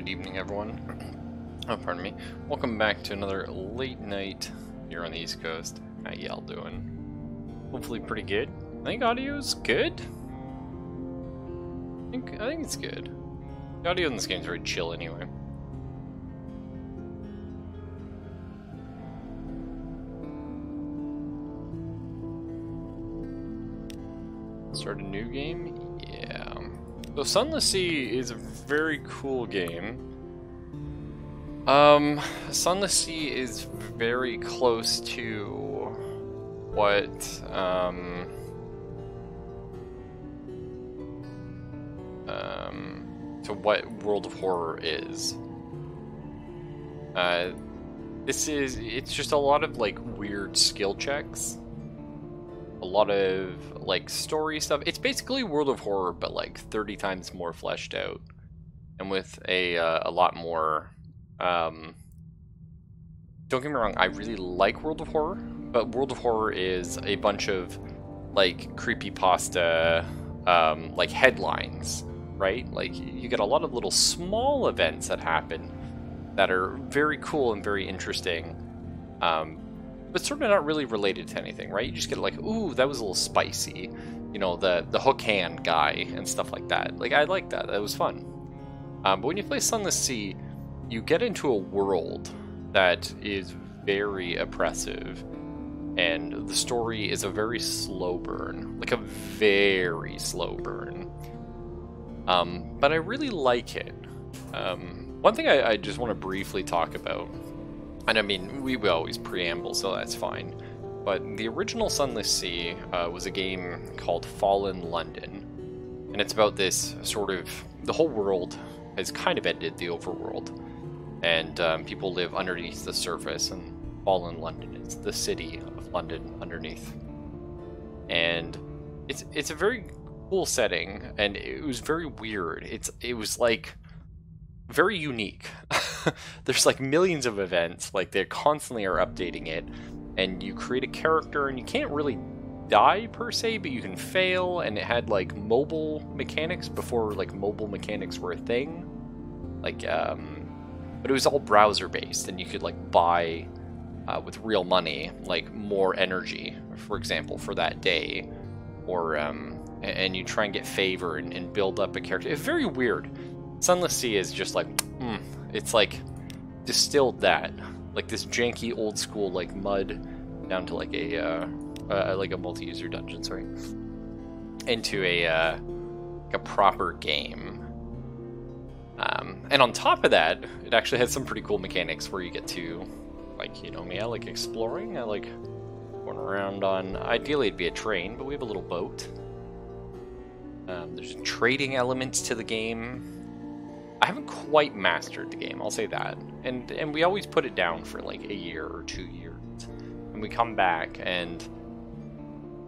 good evening, everyone. Oh, pardon me. Welcome back to another late night here on the East Coast. How y'all doing? Hopefully pretty good. I think audio's good. I think it's good. The audio in this game is very chill anyway. Start a new game? Yeah. So Sunless Sea is a very cool game. Sunless Sea is very close to what, World of Horror is. It's just a lot of, like, weird skill checks. A lot of, like, story stuff. It's basically World of Horror, but, like, 30 times more fleshed out. And with a lot more, don't get me wrong, I really like World of Horror, but World of Horror is a bunch of, like, creepypasta, like, headlines, right? Like, you get a lot of little small events that happen that are very cool and very interesting, but sort of not really related to anything, right? You just get like, ooh, that was a little spicy, you know, the hook hand guy and stuff like that. Like, I like that. That was fun. But when you play Sunless Sea, you get into a world that is very oppressive, and the story is a very slow burn, like a very slow burn. But I really like it. One thing I just want to briefly talk about, and I mean, we always preamble, so that's fine, but the original Sunless Sea was a game called Fallen London, and it's about this sort of, the whole world has kind of ended, the overworld, and people live underneath the surface, and Fallen London is the city of London underneath. And it's a very cool setting, and it was very weird. It was like very unique. There's like millions of events, like they constantly are updating it, and you create a character and you can't really die per se, but you can fail, and it had like mobile mechanics before like mobile mechanics were a thing. Like but it was all browser based, and you could like buy with real money like more energy, for example, for that day, or and you try and get favor and build up a character. It's very weird. Sunless Sea is just like, it's like distilled that, like this janky old school like mud down to like a multi-user dungeon, sorry, into a proper game. And on top of that, it actually has some pretty cool mechanics where you get to, like, you know me, I like exploring. I like going around on, ideally it'd be a train, but we have a little boat. There's trading elements to the game. I haven't quite mastered the game, I'll say that. And we always put it down for like a year or 2 years. And we come back, and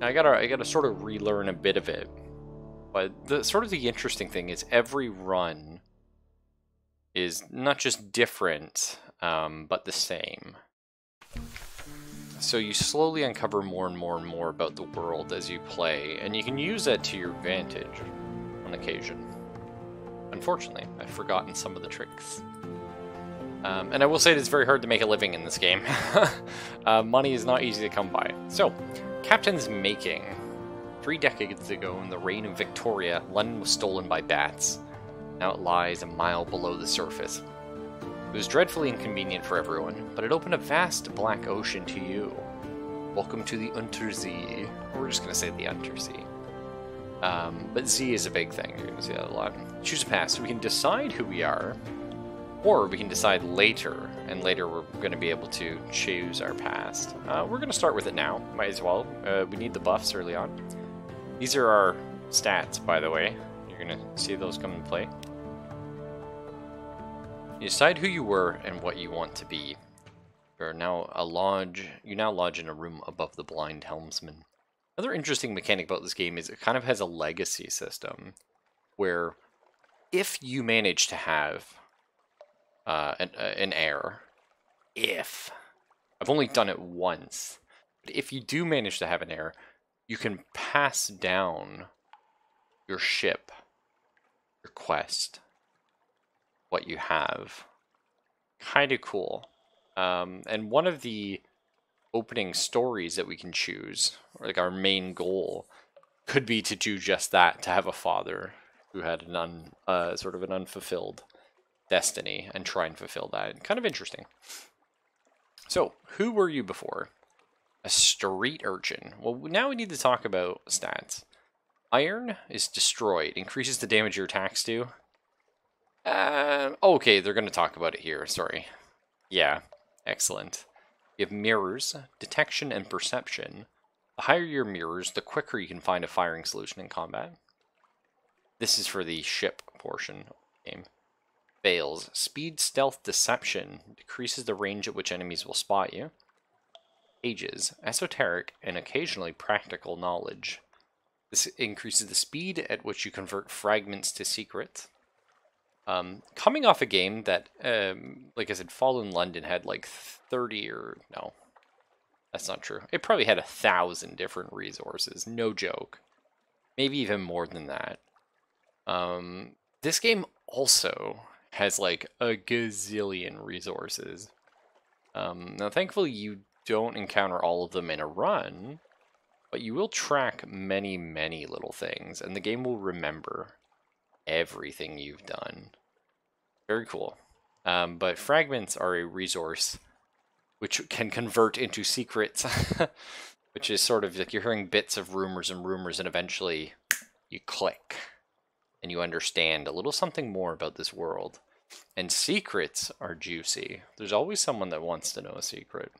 I gotta sort of relearn a bit of it. But the interesting thing is every run is not just different, but the same. So you slowly uncover more and more and more about the world as you play, and you can use that to your advantage on occasion. Unfortunately, I've forgotten some of the tricks. And I will say it's very hard to make a living in this game. Money is not easy to come by. So, Captain's Making. 3 decades ago, in the reign of Victoria, London was stolen by bats. Now it lies a mile below the surface. It was dreadfully inconvenient for everyone, but it opened a vast black ocean to you. Welcome to the Untersee. We're just going to say the Untersee. But Z is a big thing. You're going to see that a lot. Choose a past. We can decide who we are, or we can decide later, and later we're going to be able to choose our past. We're going to start with it now. Might as well. We need the buffs early on. These are our stats, by the way. You're going to see those come into play. You decide who you were and what you want to be. You now lodge in a room above the blind helmsman. Another interesting mechanic about this game is it kind of has a legacy system, where if you manage to have an heir, I've only done it once, but if you do manage to have an heir, you can pass down your ship, your quest, what you have. Kind of cool. And one of the opening stories that we can choose, or like our main goal, could be to do just that, to have a father who had an sort of an unfulfilled destiny and try and fulfill that. Kind of interesting. So, who were you before? A street urchin. Well, now we need to talk about stats. Iron is destroyed. Increases the damage your attacks do. Okay, they're going to talk about it here. Sorry. Yeah, excellent. You have mirrors, detection, and perception. The higher your mirrors, the quicker you can find a firing solution in combat. This is for the ship portion of the game. Fails. Speed, stealth, deception. Decreases the range at which enemies will spot you. Ages. Esoteric and occasionally practical knowledge. This increases the speed at which you convert fragments to secrets. Coming off a game that, like I said, Fallen London had like 30 or... No, that's not true. It probably had 1,000 different resources. No joke. Maybe even more than that. This game also has like a gazillion resources. Now, thankfully, you don't encounter all of them in a run, but you will track many, many little things, and the game will remember everything you've done. Very cool. But fragments are a resource which can convert into secrets, which is sort of like you're hearing bits of rumors and rumors, and eventually you click and you understand a little something more about this world. And secrets are juicy. There's always someone that wants to know a secret.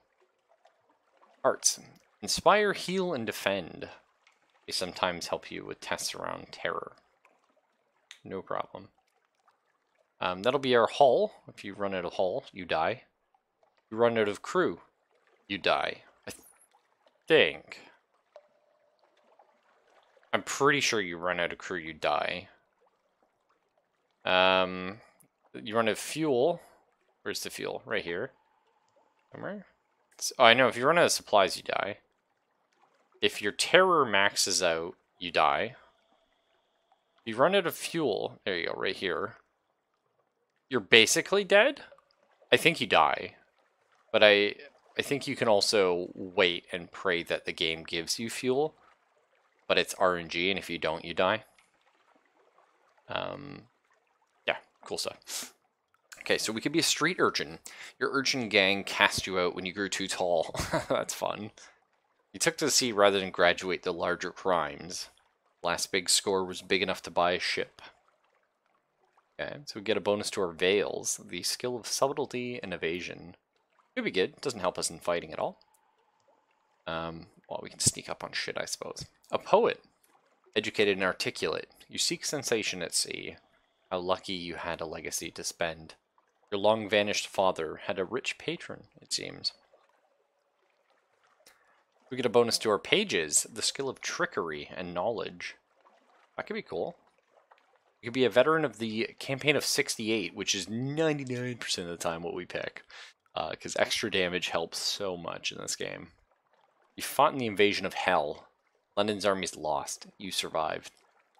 Arts. Inspire, heal, and defend. They sometimes help you with tests around terror. No problem. That'll be our hull. If you run out of hull, you die. You run out of crew, you die. I think. I'm pretty sure you run out of crew, you die. You run out of fuel. Where's the fuel? Right here. Somewhere? Oh, I know. If you run out of supplies, you die. If your terror maxes out, you die. If you run out of fuel, there you go, right here. You're basically dead. I think you die. But I think you can also wait and pray that the game gives you fuel. But it's RNG, and if you don't, you die. Yeah, cool stuff. Okay, so we could be a street urchin. Your urchin gang cast you out when you grew too tall. That's fun. You took to the sea rather than graduate to larger crimes. Last big score was big enough to buy a ship. Okay, so we get a bonus to our veils. The skill of subtlety and evasion. Could be good. Doesn't help us in fighting at all. Well, we can sneak up on shit, I suppose. A poet. Educated and articulate. You seek sensation at sea. How lucky you had a legacy to spend. Your long-vanished father had a rich patron, it seems. We get a bonus to our pages. The skill of trickery and knowledge. That could be cool. You could be a veteran of the campaign of 68, which is 99% of the time what we pick. Because extra damage helps so much in this game. You fought in the invasion of Hell. London's armies lost. You survived.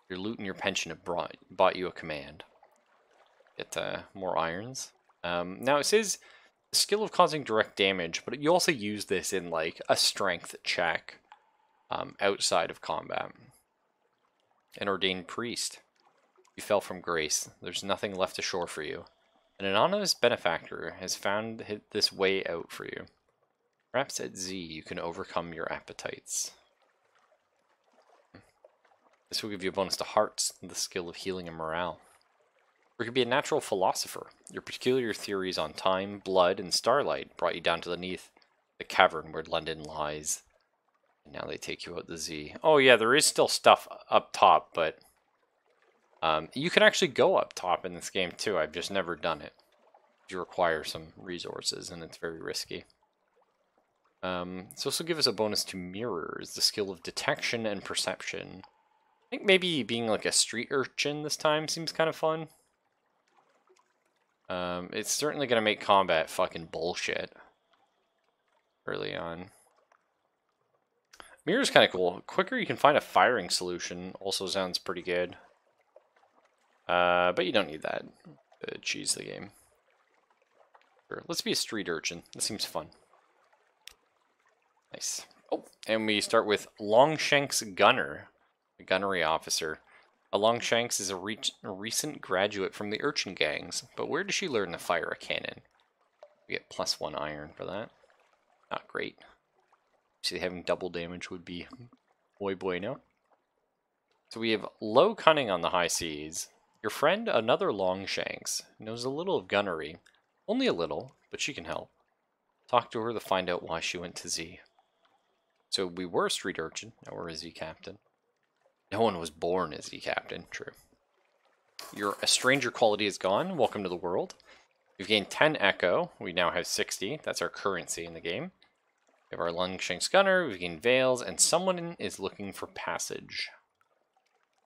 Your loot and your pension have bought you a command. Get more irons. Now it says the skill of causing direct damage, but you also use this in like a strength check outside of combat. An ordained priest. You fell from grace. There's nothing left ashore for you. An anonymous benefactor has found this way out for you. Perhaps at Z you can overcome your appetites. This will give you a bonus to hearts, the skill of healing and morale. Or you could be a natural philosopher. Your peculiar theories on time, blood, and starlight brought you down to beneath the cavern where London lies. And now they take you out the Z. Oh yeah, there is still stuff up top, but you can actually go up top in this game too. I've just never done it. You require some resources, and it's very risky. So this will give us a bonus to mirrors, the skill of detection and perception. I think maybe being like a street urchin this time seems kind of fun. It's certainly going to make combat fucking bullshit early on. Mirror's kind of cool. Quicker you can find a firing solution also sounds pretty good. But you don't need that. cheese the game. Sure. Let's be a street urchin. This seems fun. Nice. Oh, and we start with Longshanks Gunner, the gunnery officer. A Longshanks is a recent graduate from the urchin gangs, but where does she learn to fire a cannon? We get +1 iron for that. Not great. See, having double damage would be muy bueno. So we have low cunning on the high seas. Your friend, another Longshanks, knows a little of gunnery. Only a little, but she can help. Talk to her to find out why she went to Z. So we were a street urchin, now we're a Z captain. No one was born a Z captain, true. Your a stranger quality is gone. Welcome to the world. We've gained 10 echo. We now have 60. That's our currency in the game. We have our Longshanks gunner. We've gained veils, and someone is looking for passage.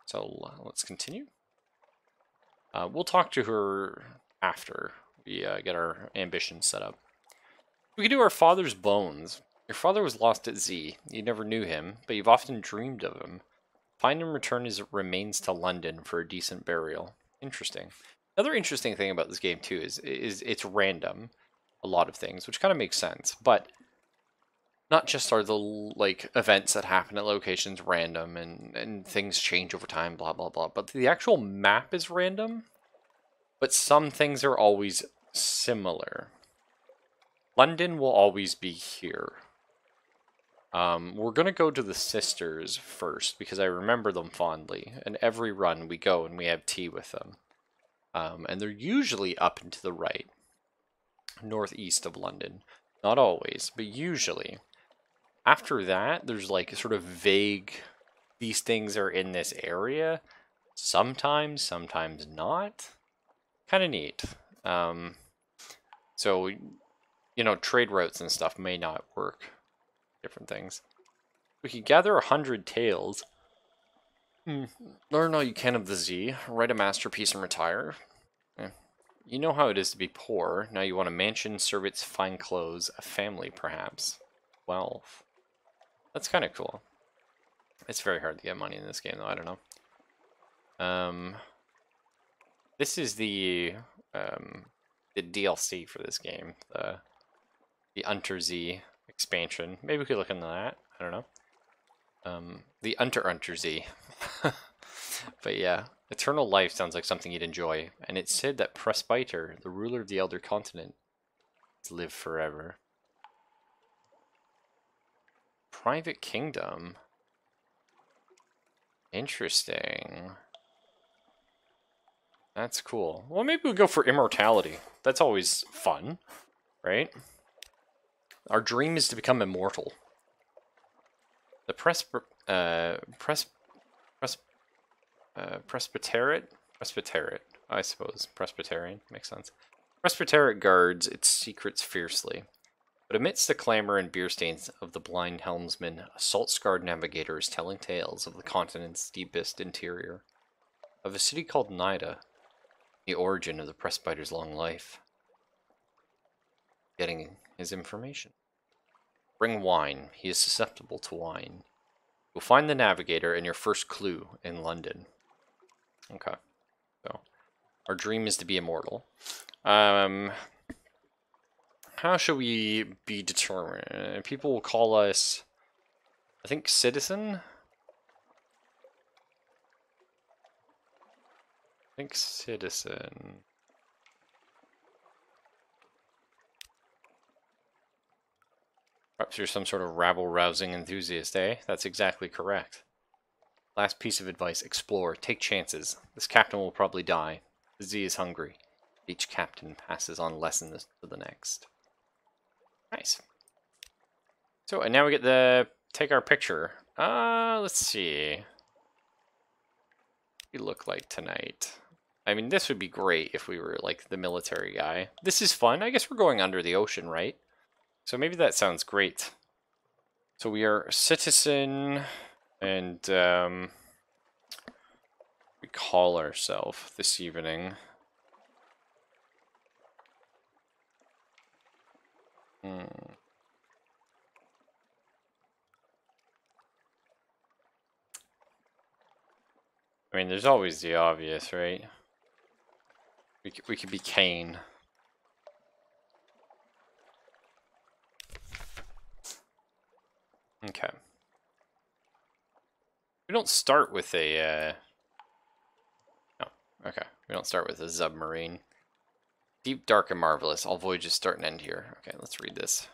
So let's continue. We'll talk to her after we get our ambitions set up. We can do our father's bones. Your father was lost at Z. You never knew him, but you've often dreamed of him. Find and return his remains to London for a decent burial. Interesting. Another interesting thing about this game too is it's random, a lot of things, which kind of makes sense. But not just are the like events that happen at locations random and things change over time, blah blah blah. But the actual map is random. But some things are always similar. London will always be here. We're going to go to the sisters first because I remember them fondly. And every run we go and we have tea with them. And they're usually up and to the right. Northeast of London. Not always, but usually. After that, there's like sort of vague, these things are in this area. Sometimes, sometimes not. Kind of neat. So, you know, trade routes and stuff may not work. Different things. We can gather 100 tales. Learn all you can of the Z. Write a masterpiece and retire. You know how it is to be poor. Now you want a mansion, servants, fine clothes, a family, perhaps. Wealth. That's kind of cool. It's very hard to get money in this game, though. I don't know. This is the DLC for this game. The Unter Z expansion. Maybe we could look into that. I don't know. The Unter Z. But yeah, eternal life sounds like something you'd enjoy. And it said that Presbyter, the ruler of the Elder Continent, live forever. Private Kingdom. Interesting. That's cool. Well, maybe we'll go for immortality. That's always fun, right? Our dream is to become immortal. The Presbyterian, I suppose. Presbyterian, makes sense. Presbyterian guards its secrets fiercely. But amidst the clamor and beer stains of the blind helmsman, a salt-scarred navigator is telling tales of the continent's deepest interior. Of a city called Nida, the origin of the Presbyter's long life. Getting his information. Bring wine. He is susceptible to wine. You'll find the navigator and your first clue in London. Okay. So, our dream is to be immortal. How should we be determined? People will call us, I think, citizen? I think citizen. Perhaps you're some sort of rabble-rousing enthusiast, eh? That's exactly correct. Last piece of advice, explore, take chances. This captain will probably die. The Z is hungry. Each captain passes on lessons to the next. Nice. So, and now we get to take our picture. Let's see. What do we look like tonight? I mean, this would be great if we were, like, the military guy. This is fun. I guess we're going under the ocean, right? So maybe that sounds great. So we are citizen, and we call ourselves this evening. I mean, there's always the obvious, right? We could be Kane. Okay. We don't start with a, no, okay. We don't start with a submarine. Deep, dark, and marvelous. All voyages start and end here. Okay, let's read this.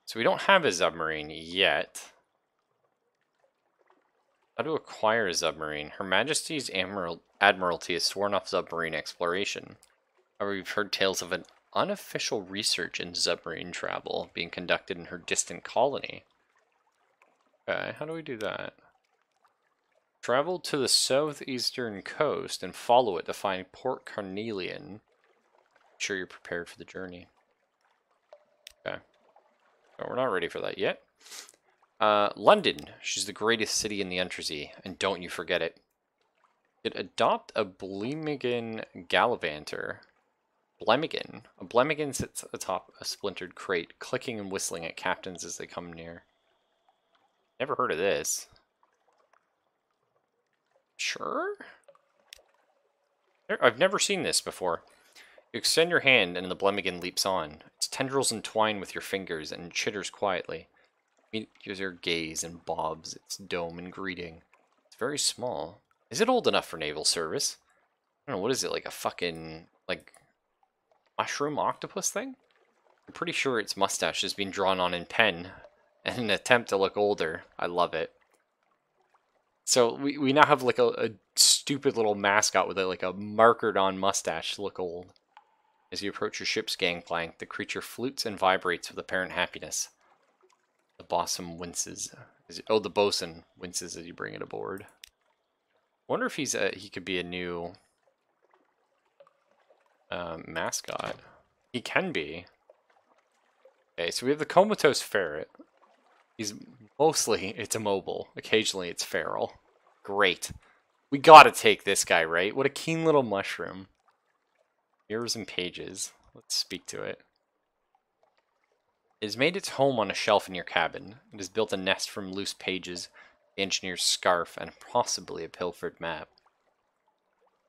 So we don't have a submarine yet. How to acquire a submarine? Her Majesty's Admiralty has sworn off submarine exploration. However, we've heard tales of an unofficial research in submarine travel being conducted in her distant colony. Okay, how do we do that? Travel to the southeastern coast and follow it to find Port Carnelian. Make sure you're prepared for the journey. Okay. But we're not ready for that yet. London. She's the greatest city in the Untersea, and don't you forget it. Did adopt a Blemigan Gallivanter. Blemigan. A Blemigan sits atop a splintered crate, clicking and whistling at captains as they come near. Never heard of this. Sure? I've never seen this before. You extend your hand and the Blemigan leaps on. Its tendrils entwine with your fingers and chitters quietly. Meet your gaze and bobs its dome in greeting. It's very small. Is it old enough for naval service? I don't know, what is it, like a fucking, like, mushroom octopus thing? I'm pretty sure its mustache is being drawn on in pen in an attempt to look older. I love it. So we now have like a stupid little mascot with like a markered on mustache to look old. As you approach your ship's gangplank, the creature flutes and vibrates with apparent happiness. The bosun winces. The bosun winces as you bring it aboard. I wonder if he could be a new mascot. He can be. Okay, so we have the comatose ferret. It's immobile. Occasionally it's feral. Great. We gotta take this guy, right? What a keen little mushroom. Mirrors and pages. Let's speak to it. It has made its home on a shelf in your cabin. It has built a nest from loose pages, the engineer's scarf, and possibly a pilfered map.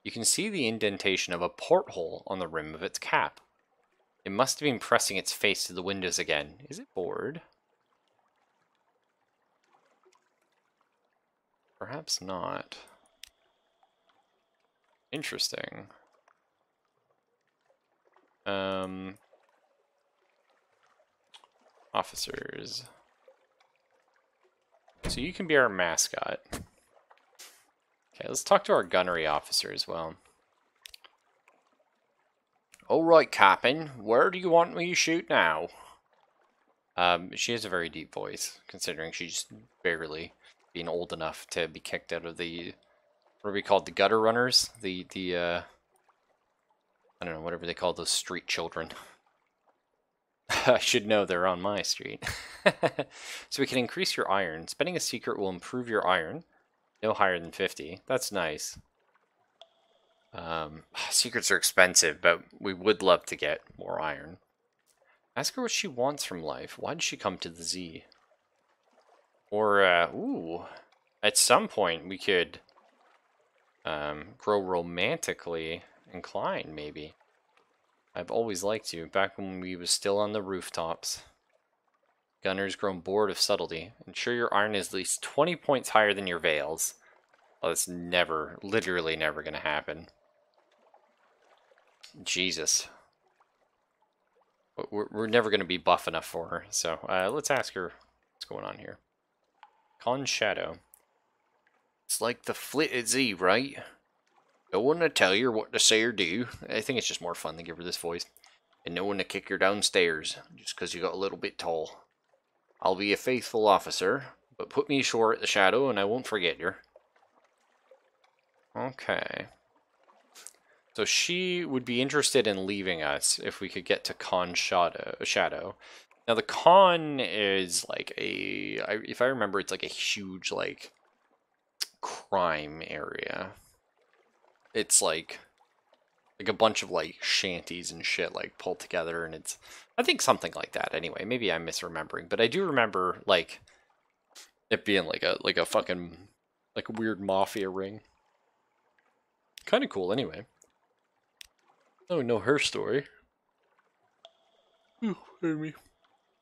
You can see the indentation of a porthole on the rim of its cap. It must have been pressing its face to the windows again. Is it bored? Perhaps not. Interesting. Officers. So you can be our mascot. Okay, let's talk to our gunnery officer as well. Alright, Captain. Where do you want me to shoot now? She has a very deep voice, considering she's barely being old enough to be kicked out of the, what are we called, the gutter runners? I don't know, whatever they call those street children. I should know they're on my street. So we can increase your iron. Spending a secret will improve your iron. No higher than 50. That's nice. Secrets are expensive, but we would love to get more iron. Ask her what she wants from life. Why did she come to the Z? Or, ooh, at some point we could grow romantically inclined, maybe. I've always liked you, back when we was still on the rooftops. Gunner's grown bored of subtlety. Ensure your iron is at least 20 points higher than your veils. Well, that's never, literally never gonna happen. Jesus. We're never gonna be buff enough for her, so let's ask her what's going on here. Con Shadow. It's like the flit at Z, right? No one to tell you what to say or do. I think it's just more fun to give her this voice. And no one to kick her downstairs, just because you got a little bit tall. I'll be a faithful officer, but put me ashore at the Shadow and I won't forget you. Okay. So she would be interested in leaving us if we could get to Con Shadow. Now the Con is like if I remember, it's like a huge like crime area. It's like a bunch of like shanties and shit like pulled together, and it's, I think, something like that. Anyway, maybe I'm misremembering, but I do remember like it being like a fucking like a weird mafia ring. Kind of cool, anyway. Oh, know her story. Ooh, pardon me.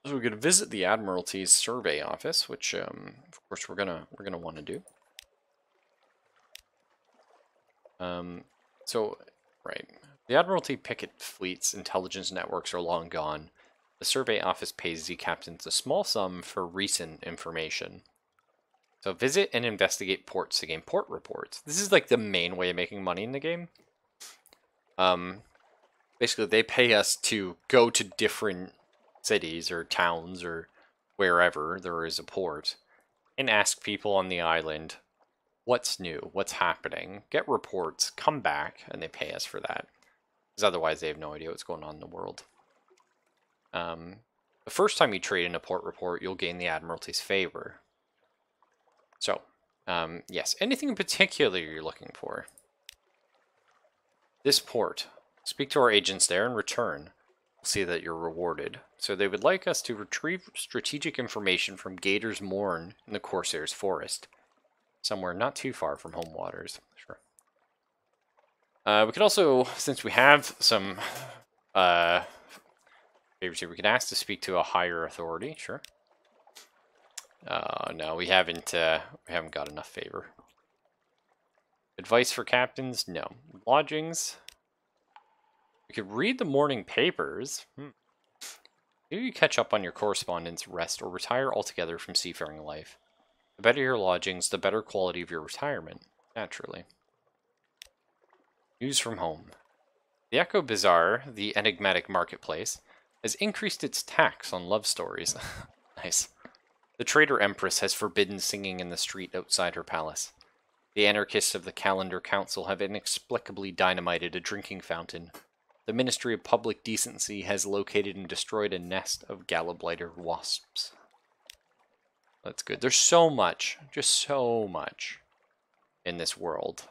So we're gonna visit the Admiralty's survey office, which, of course, we're gonna want to do. So, right, the Admiralty picket fleet's intelligence networks are long gone. The survey office pays the captains a small sum for recent information. So visit and investigate ports to gain port reports. This is like the main way of making money in the game. Basically, they pay us to go to different cities or towns or wherever there is a port and ask people on the island what's new, what's happening, get reports, come back, and they pay us for that. Because otherwise they have no idea what's going on in the world. The first time you trade in a port report, you'll gain the Admiralty's favor. So, yes, anything in particular you're looking for? This port. Speak to our agents there and return. We'll see that you're rewarded. So they would like us to retrieve strategic information from Gator's Mourn in the Corsair's Forest. Somewhere not too far from home waters. Sure. We could also, since we have some favors here, we could ask to speak to a higher authority. Sure. No, we haven't got enough favor. Advice for captains? No. Lodgings? We could read the morning papers. Maybe you catch up on your correspondence, rest, or retire altogether from seafaring life. The better your lodgings, the better quality of your retirement, naturally. News from home. The Echo Bazaar, the enigmatic marketplace, has increased its tax on love stories. Nice. The Traitor Empress has forbidden singing in the street outside her palace. The anarchists of the Calendar Council have inexplicably dynamited a drinking fountain. The Ministry of Public Decency has located and destroyed a nest of Galablighter wasps. That's good. There's so much, just so much in this world.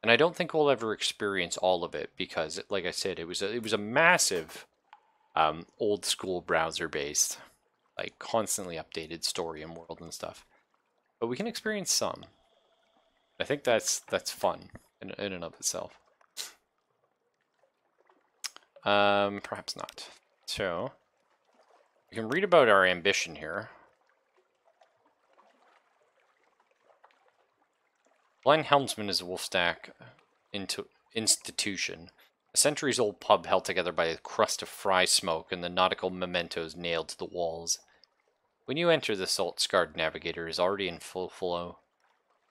And I don't think we'll ever experience all of it because, like I said, it was a massive old school browser based, like constantly updated story and world and stuff. But we can experience some. I think that's fun in and of itself. Perhaps not. So, we can read about our ambition here. Blind Helmsman is a Wolfstack institution. A centuries-old pub held together by a crust of fry smoke and the nautical mementos nailed to the walls. When you enter, the salt-scarred navigator is already in full flow.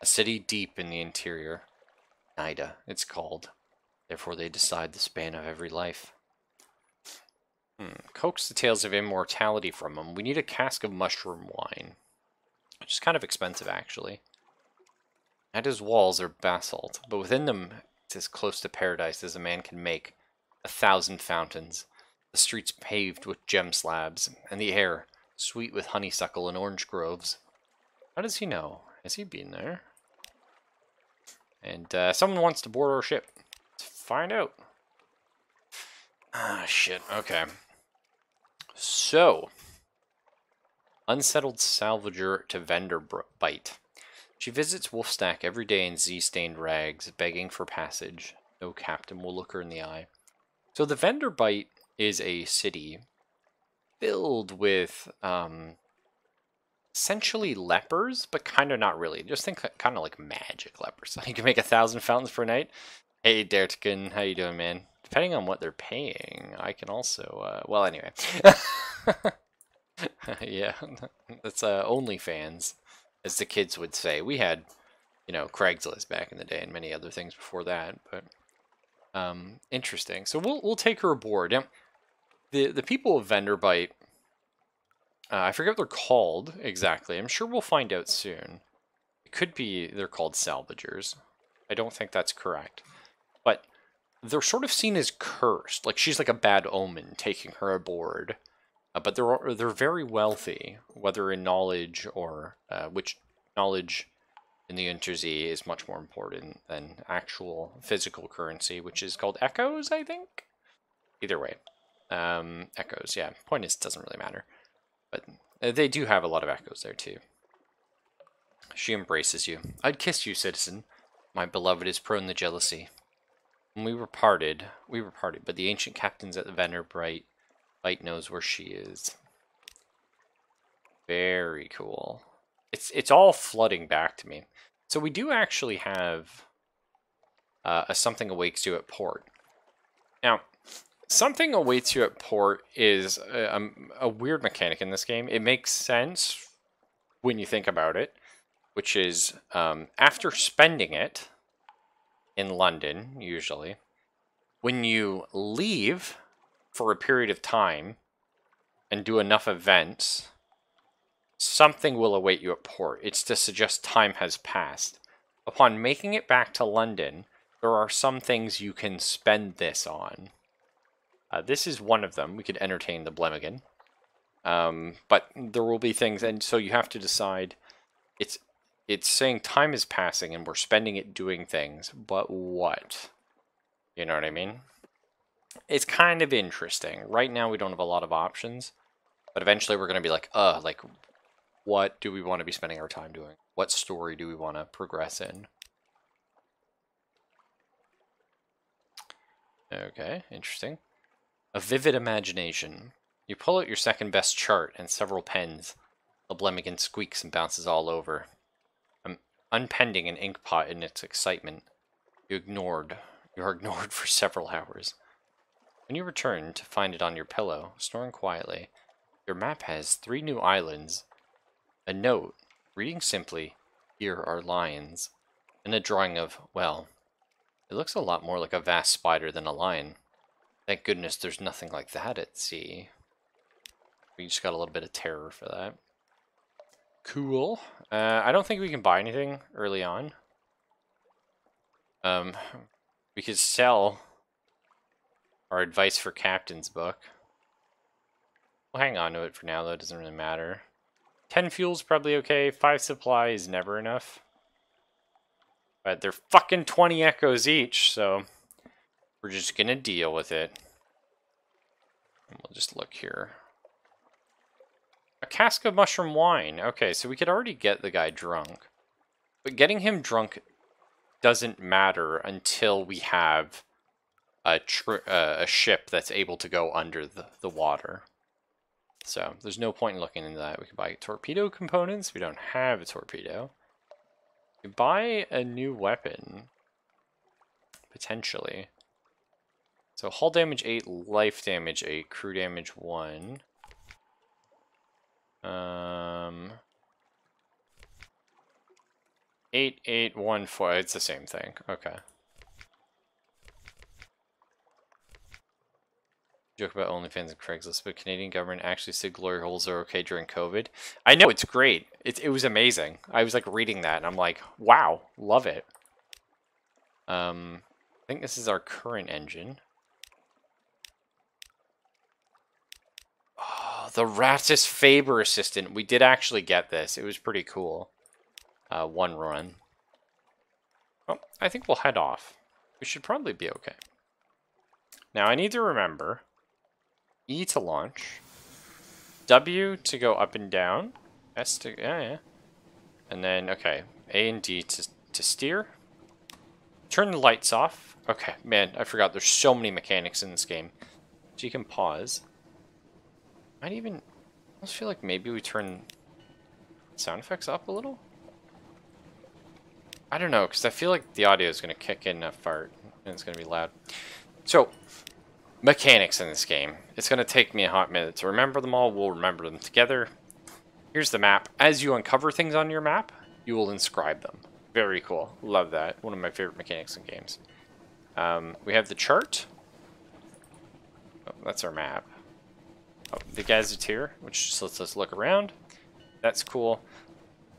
A city deep in the interior. Nida, it's called. Therefore they decide the span of every life. Coax the tales of immortality from them. We need a cask of mushroom wine. Which is kind of expensive, actually. Nida's walls are basalt, but within them it's as close to paradise as a man can make. 1,000 fountains. The streets paved with gem slabs, and the air sweet with honeysuckle and orange groves. How does he know? Has he been there? And someone wants to board our ship. Let's find out. Ah, shit. Okay. So, unsettled salvager to vendor bite. She visits Wolfstack every day in Z-stained rags, begging for passage. No captain will look her in the eye. So the vendor bite is a city filled with essentially lepers, but kind of not really. Just think kind of like magic lepers. You can make 1,000 fountains per night. Hey, Dertican, how you doing, man? Depending on what they're paying, I can also, well, anyway. Yeah, that's OnlyFans, as the kids would say. We had, you know, Craigslist back in the day and many other things before that, but interesting. So we'll take her aboard. Now, the people of Venderbite, I forget what they're called exactly. I'm sure we'll find out soon. It could be they're called salvagers. I don't think that's correct. But they're sort of seen as cursed. Like, she's like a bad omen taking her aboard. But they're very wealthy, whether in knowledge or which knowledge in the Interzee is much more important than actual physical currency, which is called echoes, I think? Either way. Echoes, yeah. Point is, it doesn't really matter. But they do have a lot of echoes there, too. She embraces you. I'd kiss you, citizen. My beloved is prone to jealousy. When we were parted, but the ancient captains at the Venerbright Light knows where she is. Very cool. It's all flooding back to me. So we do actually have a something awaits you at port. Now, something awaits you at port is a weird mechanic in this game. It makes sense when you think about it, which is after spending it in London, usually, when you leave for a period of time and do enough events, something will await you at port. It's to suggest time has passed. Upon making it back to London, there are some things you can spend this on. This is one of them. We could entertain the Blemigan. But there will be things, and so you have to decide. It's saying time is passing and we're spending it doing things, but what? You know what I mean? It's kind of interesting. Right now we don't have a lot of options, but eventually we're going to be like, what do we want to be spending our time doing? What story do we want to progress in? Okay, interesting. A vivid imagination. You pull out your second best chart and several pens. The Blemigan squeaks and bounces all over. Unpending an ink pot in its excitement. You are ignored for several hours. When you return to find it on your pillow, snoring quietly, your map has 3 new islands, a note, reading simply, "Here are lions," and a drawing of, well, it looks a lot more like a vast spider than a lion. Thank goodness there's nothing like that at sea. We just got a little bit of terror for that. Cool. I don't think we can buy anything early on. We could sell our advice for captain's book. We'll hang on to it for now, though. It doesn't really matter. 10 fuel's probably okay. 5 supply is never enough. But they're fucking 20 echoes each, so we're just gonna deal with it. And we'll just look here. A cask of mushroom wine. Okay, so we could already get the guy drunk. But getting him drunk doesn't matter until we have a ship that's able to go under the water. So there's no point in looking into that. We can buy torpedo components. We don't have a torpedo. We can buy a new weapon. Potentially. So hull damage 8, life damage 8, crew damage 1. 8814. It's the same thing. Okay. Joke about OnlyFans and Craigslist, but Canadian government actually said glory holes are okay during COVID. I know, it's great. It was amazing. I was like reading that and I'm like, wow, love it. I think this is our current engine. Oh, the Ratus Faber assistant. We did actually get this. It was pretty cool. One run. Well, I think we'll head off. We should probably be okay. Now I need to remember E to launch, W to go up and down, S to, yeah. And then, okay, A and D to steer. Turn the lights off. Okay, man, I forgot there's so many mechanics in this game. So you can pause. Might even, I almost feel like maybe we turn sound effects up a little? I don't know, because I feel like the audio is going to kick in a fart, and it's going to be loud. So, mechanics in this game. It's going to take me a hot minute to remember them all. We'll remember them together. Here's the map. As you uncover things on your map, you will inscribe them. Very cool. Love that. One of my favorite mechanics in games. We have the chart. Oh, that's our map. Oh, the gazetteer, which just lets us look around. That's cool.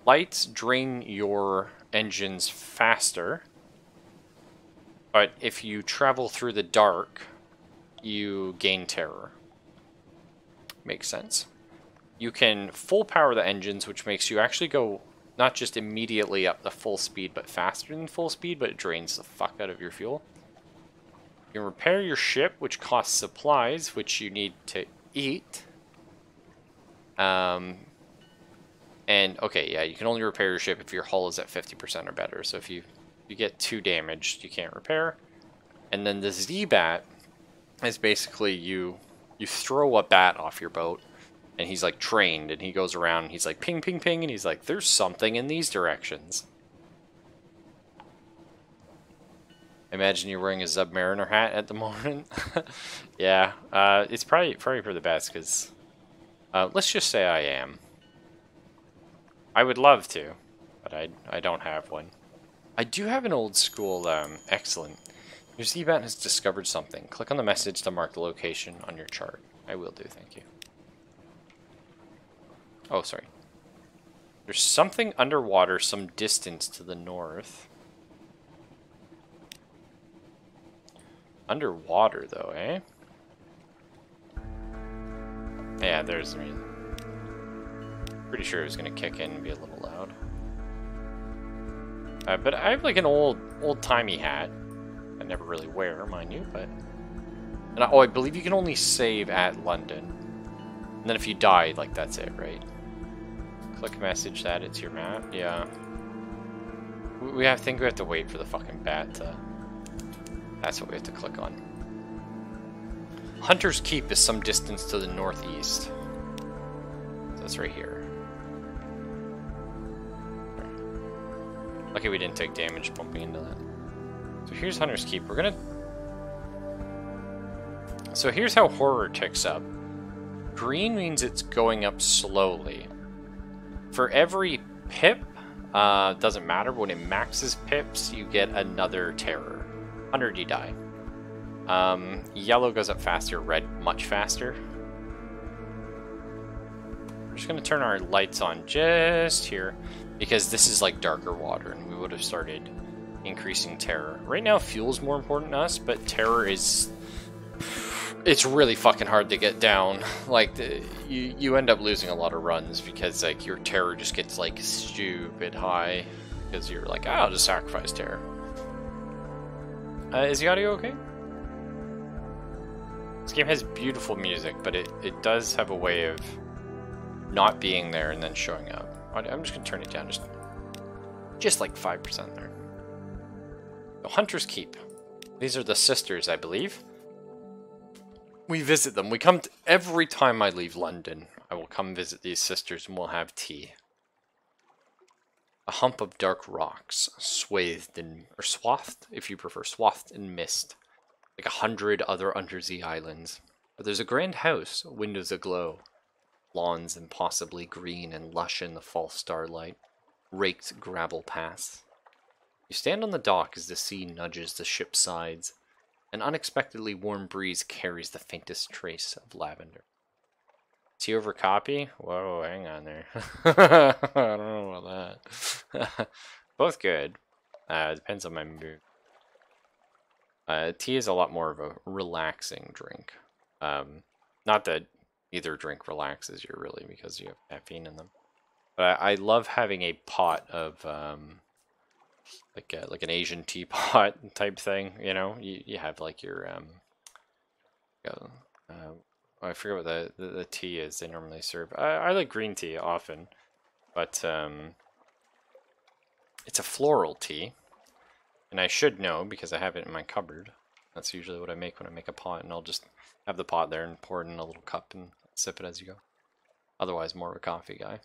Lights drain your engines faster. But if you travel through the dark, you gain terror. Makes sense. You can full power the engines, which makes you actually go not just immediately up the full speed, but faster than full speed, but it drains the fuck out of your fuel. You can repair your ship, which costs supplies, which you need to eat. And, okay, yeah, you can only repair your ship if your hull is at 50% or better. So if you get too damaged, you can't repair. And then the Z-Bat is basically you throw a bat off your boat, and he's like trained, and he goes around, and he's like ping, ping, ping, and he's like, there's something in these directions. Imagine you're wearing a Submariner hat at the moment. Yeah, it's probably for the best, because let's just say I am. I would love to, but I don't have one. I do have an old school, excellent. Your Z-Bat has discovered something. Click on the message to mark the location on your chart. I will do, thank you. Oh, sorry. There's something underwater some distance to the north. Underwater, though, eh? Yeah, there's... I mean, pretty sure it was going to kick in and be a little loud. But I have, like, an old-timey hat. I never really wear, mind you, but... And I believe you can only save at London. And then if you die, like, that's it, right? Click message that it's your map. Yeah. I think we have to wait for the fucking bat to... That's what we have to click on. Hunter's Keep is some distance to the northeast. So it's right here. Lucky we didn't take damage bumping into that. So here's Hunter's Keep. We're gonna... So here's how horror ticks up. Green means it's going up slowly. For every pip, doesn't matter, when it maxes pips, you get another terror. 100 you die. Yellow goes up faster, red much faster. We're just gonna turn our lights on just here, because this is like darker water, and we would have started increasing terror. Right now, fuel's more important to us, but terror is... It's really fucking hard to get down. Like, you end up losing a lot of runs because, like, your terror just gets, like, stupid high. Because you're like, oh, I'll just sacrifice terror. Is the audio okay? This game has beautiful music, but it does have a way of not being there and then showing up. I'm just going to turn it down just like 5% there. So Hunter's Keep. These are the sisters, I believe. We visit them. We come to, every time I leave London, I will come visit these sisters and we'll have tea. A hump of dark rocks, swathed in, or swathed, if you prefer, swathed in mist, like 100 other undersea islands. But there's a grand house, windows aglow, lawns impossibly green and lush in the false starlight, raked gravel paths. You stand on the dock as the sea nudges the ship's sides. An unexpectedly warm breeze carries the faintest trace of lavender. Tea over copy? Whoa, hang on there. I don't know about that. Both good. Depends on my mood. Tea is a lot more of a relaxing drink. Not that either drink relaxes you really, because you have caffeine in them. But I love having a pot of... like an Asian teapot type thing, you know. You have like your I forget what the tea is they normally serve. I like green tea often, but it's a floral tea, and I should know because I have it in my cupboard. That's usually what I make when I make a pot, and I'll just have the pot there and pour it in a little cup and sip it as you go. Otherwise, more of a coffee guy.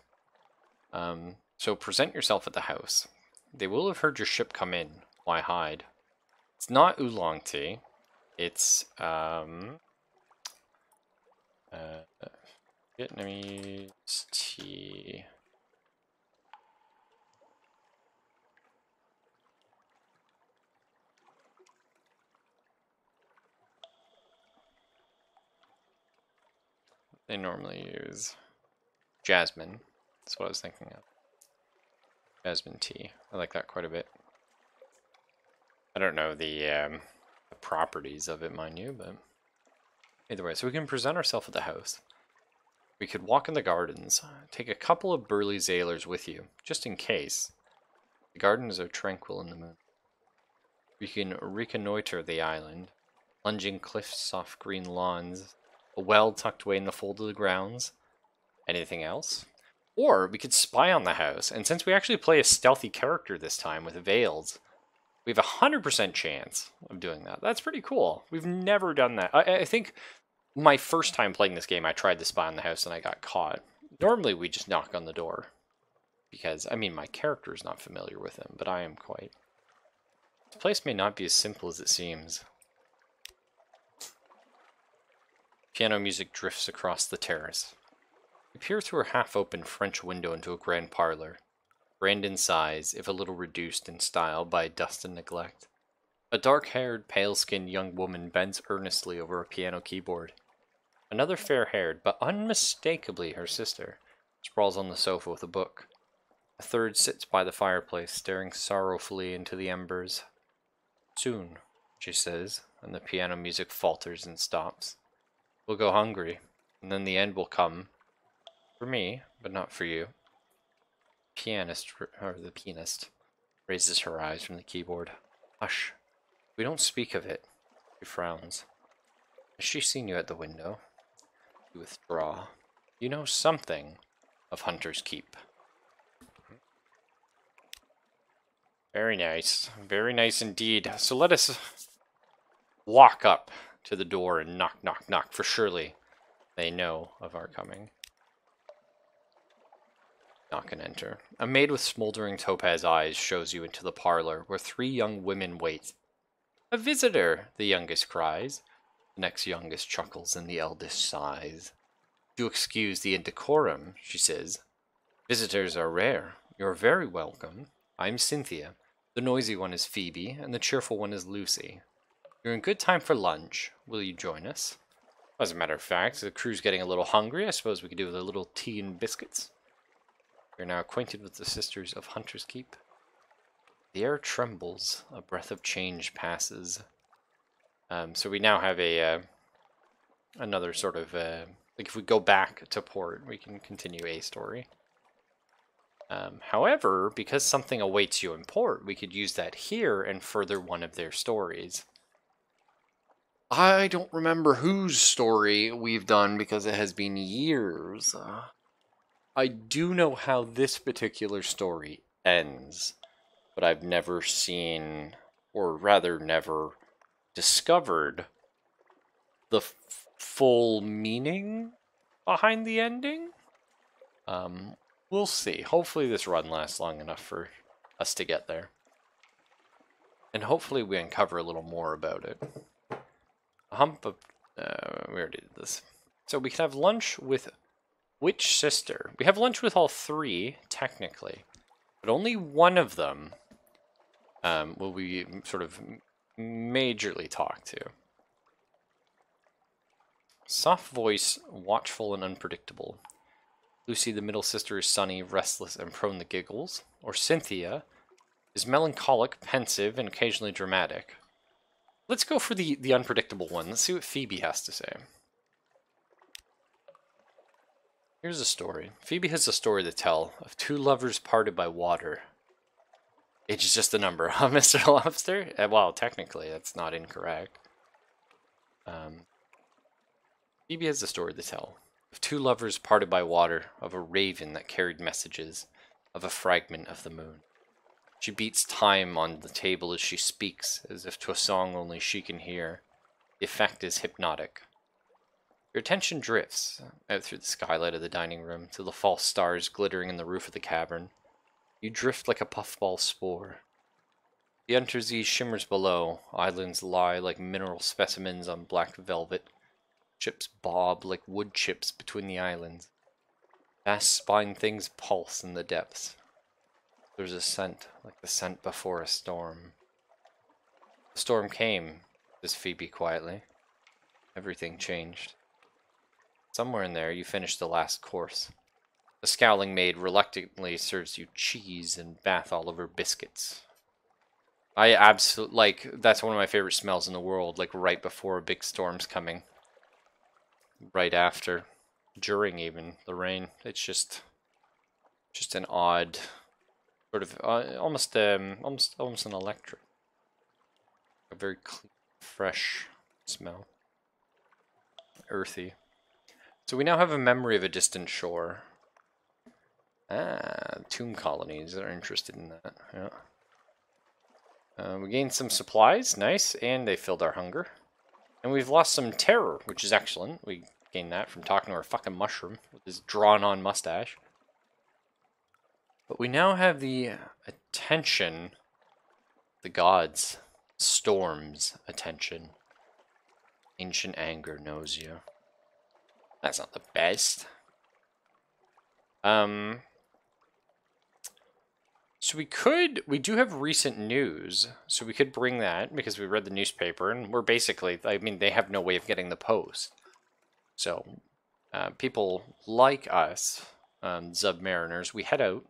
So present yourself at the house. They will have heard your ship come in. Why hide? It's not oolong tea. It's Vietnamese tea. They normally use jasmine. That's what I was thinking of. Jasmine tea. I like that quite a bit. I don't know the properties of it, mind you, but either way. So we can present ourselves at the house. We could walk in the gardens. Take a couple of burly sailors with you, just in case. The gardens are tranquil in the moon. We can reconnoiter the island. Plunging cliffs, soft green lawns, a well tucked away in the fold of the grounds. Anything else? Or we could spy on the house, and since we actually play a stealthy character this time with veils, We have a 100% chance of doing that. That's pretty cool. We've never done that. I think my first time playing this game, I tried to spy in the house and I got caught. Normally, we just knock on the door. Because, I mean, my character is not familiar with him, but I am quite. This place may not be as simple as it seems. Piano music drifts across the terrace. We peer through a half-open French window into a grand parlor. Grand in size, if a little reduced in style by dust and neglect. A dark-haired, pale-skinned young woman bends earnestly over a piano keyboard. Another fair-haired, but unmistakably her sister, sprawls on the sofa with a book. A third sits by the fireplace, staring sorrowfully into the embers. Soon, she says, and the piano music falters and stops. We'll go hungry, and then the end will come. For me, but not for you. The pianist raises her eyes from the keyboard. Hush. We don't speak of it. She frowns. Has she seen you at the window? You withdraw. You know something of Hunter's Keep. Very nice. Very nice indeed. So let us walk up to the door and knock, knock, knock, for surely they know of our coming. Knock and enter. A maid with smoldering topaz eyes shows you into the parlor, where 3 young women wait. A visitor, the youngest cries. The next youngest chuckles, and the eldest sighs. Do excuse the indecorum, she says. Visitors are rare. You're very welcome. I'm Cynthia. The noisy one is Phoebe, and the cheerful one is Lucy. You're in good time for lunch. Will you join us? As a matter of fact, the crew's getting a little hungry. I suppose we could do with a little tea and biscuits. You're now acquainted with the sisters of Hunter's Keep. The air trembles. A breath of change passes. So we now have another sort of like if we go back to port, we can continue a story. However, because something awaits you in port, we could use that here and further one of their stories. I don't remember whose story we've done because it has been years. I do know how this particular story ends, but I've never seen, or rather never discovered, the full meaning behind the ending. We'll see. Hopefully this run lasts long enough for us to get there. And hopefully we uncover a little more about it. A hump of... we already did this. So we can have lunch with which sister? We have lunch with all 3, technically. But only one of them will we sort of majorly talk to. Soft voice, watchful and unpredictable. Lucy, the middle sister, is sunny, restless, and prone to giggles. Or Cynthia is melancholic, pensive, and occasionally dramatic. Let's go for the unpredictable one. Let's see what Phoebe has to say. Here's a story. Phoebe has a story to tell of 2 lovers parted by water. Age is just a number, huh, Mr. Lobster? Well, technically, that's not incorrect. Phoebe has a story to tell. Of 2 lovers parted by water, of a raven that carried messages, of a fragment of the moon. She beats time on the table as she speaks, as if to a song only she can hear. The effect is hypnotic. Your attention drifts out through the skylight of the dining room to the false stars glittering in the roof of the cavern. You drift like a puffball spore. The Untersee shimmers below. Islands lie like mineral specimens on black velvet. Ships bob like wood chips between the islands. Vast spine things pulse in the depths. There's a scent, like the scent before a storm. The storm came, says Phoebe quietly. Everything changed. Somewhere in there, you finish the last course. The scowling maid reluctantly serves you cheese and Bath Oliver biscuits. I absolutely, like, that's one of my favorite smells in the world, like right before a big storm's coming. Right after, during even, the rain. It's just an odd, sort of, almost an electric. A very clean, fresh smell. Earthy. So we now have a memory of a distant shore. Ah, tomb colonies are interested in that, yeah. We gained some supplies, nice, and they filled our hunger. And we've lost some terror, which is excellent. We gained that from talking to our fucking mushroom with his drawn-on mustache. But we now have the attention, the gods, storm's attention. Ancient anger knows you. That's not the best. So we do have recent news, so we could bring that, because we read the newspaper, and we're basically, I mean, they have no way of getting the post. So, people like us, Submariners, we head out,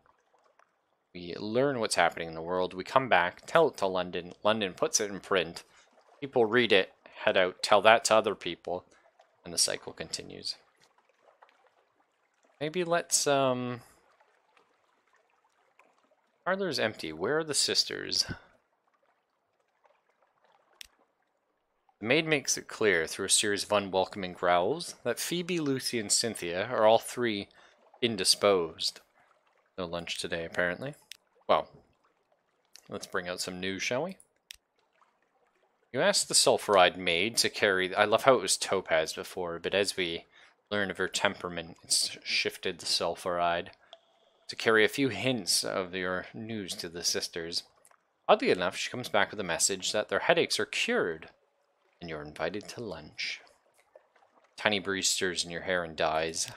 we learn what's happening in the world, we come back, tell it to London, London puts it in print, people read it, head out, tell that to other people, and the cycle continues. Maybe let's, Parlor's empty. Where are the sisters? The maid makes it clear, through a series of unwelcoming growls, that Phoebe, Lucy, and Cynthia are all three indisposed. No lunch today, apparently. Well, let's bring out some news, shall we? You asked the sulfuride maid to carry... I love how it was Topaz before, but as we learn of her temperament, it's shifted to sulfuride. To carry a few hints of your news to the sisters. Oddly enough, she comes back with a message that their headaches are cured, and you're invited to lunch. Tiny breeze stirs in your hair and dies.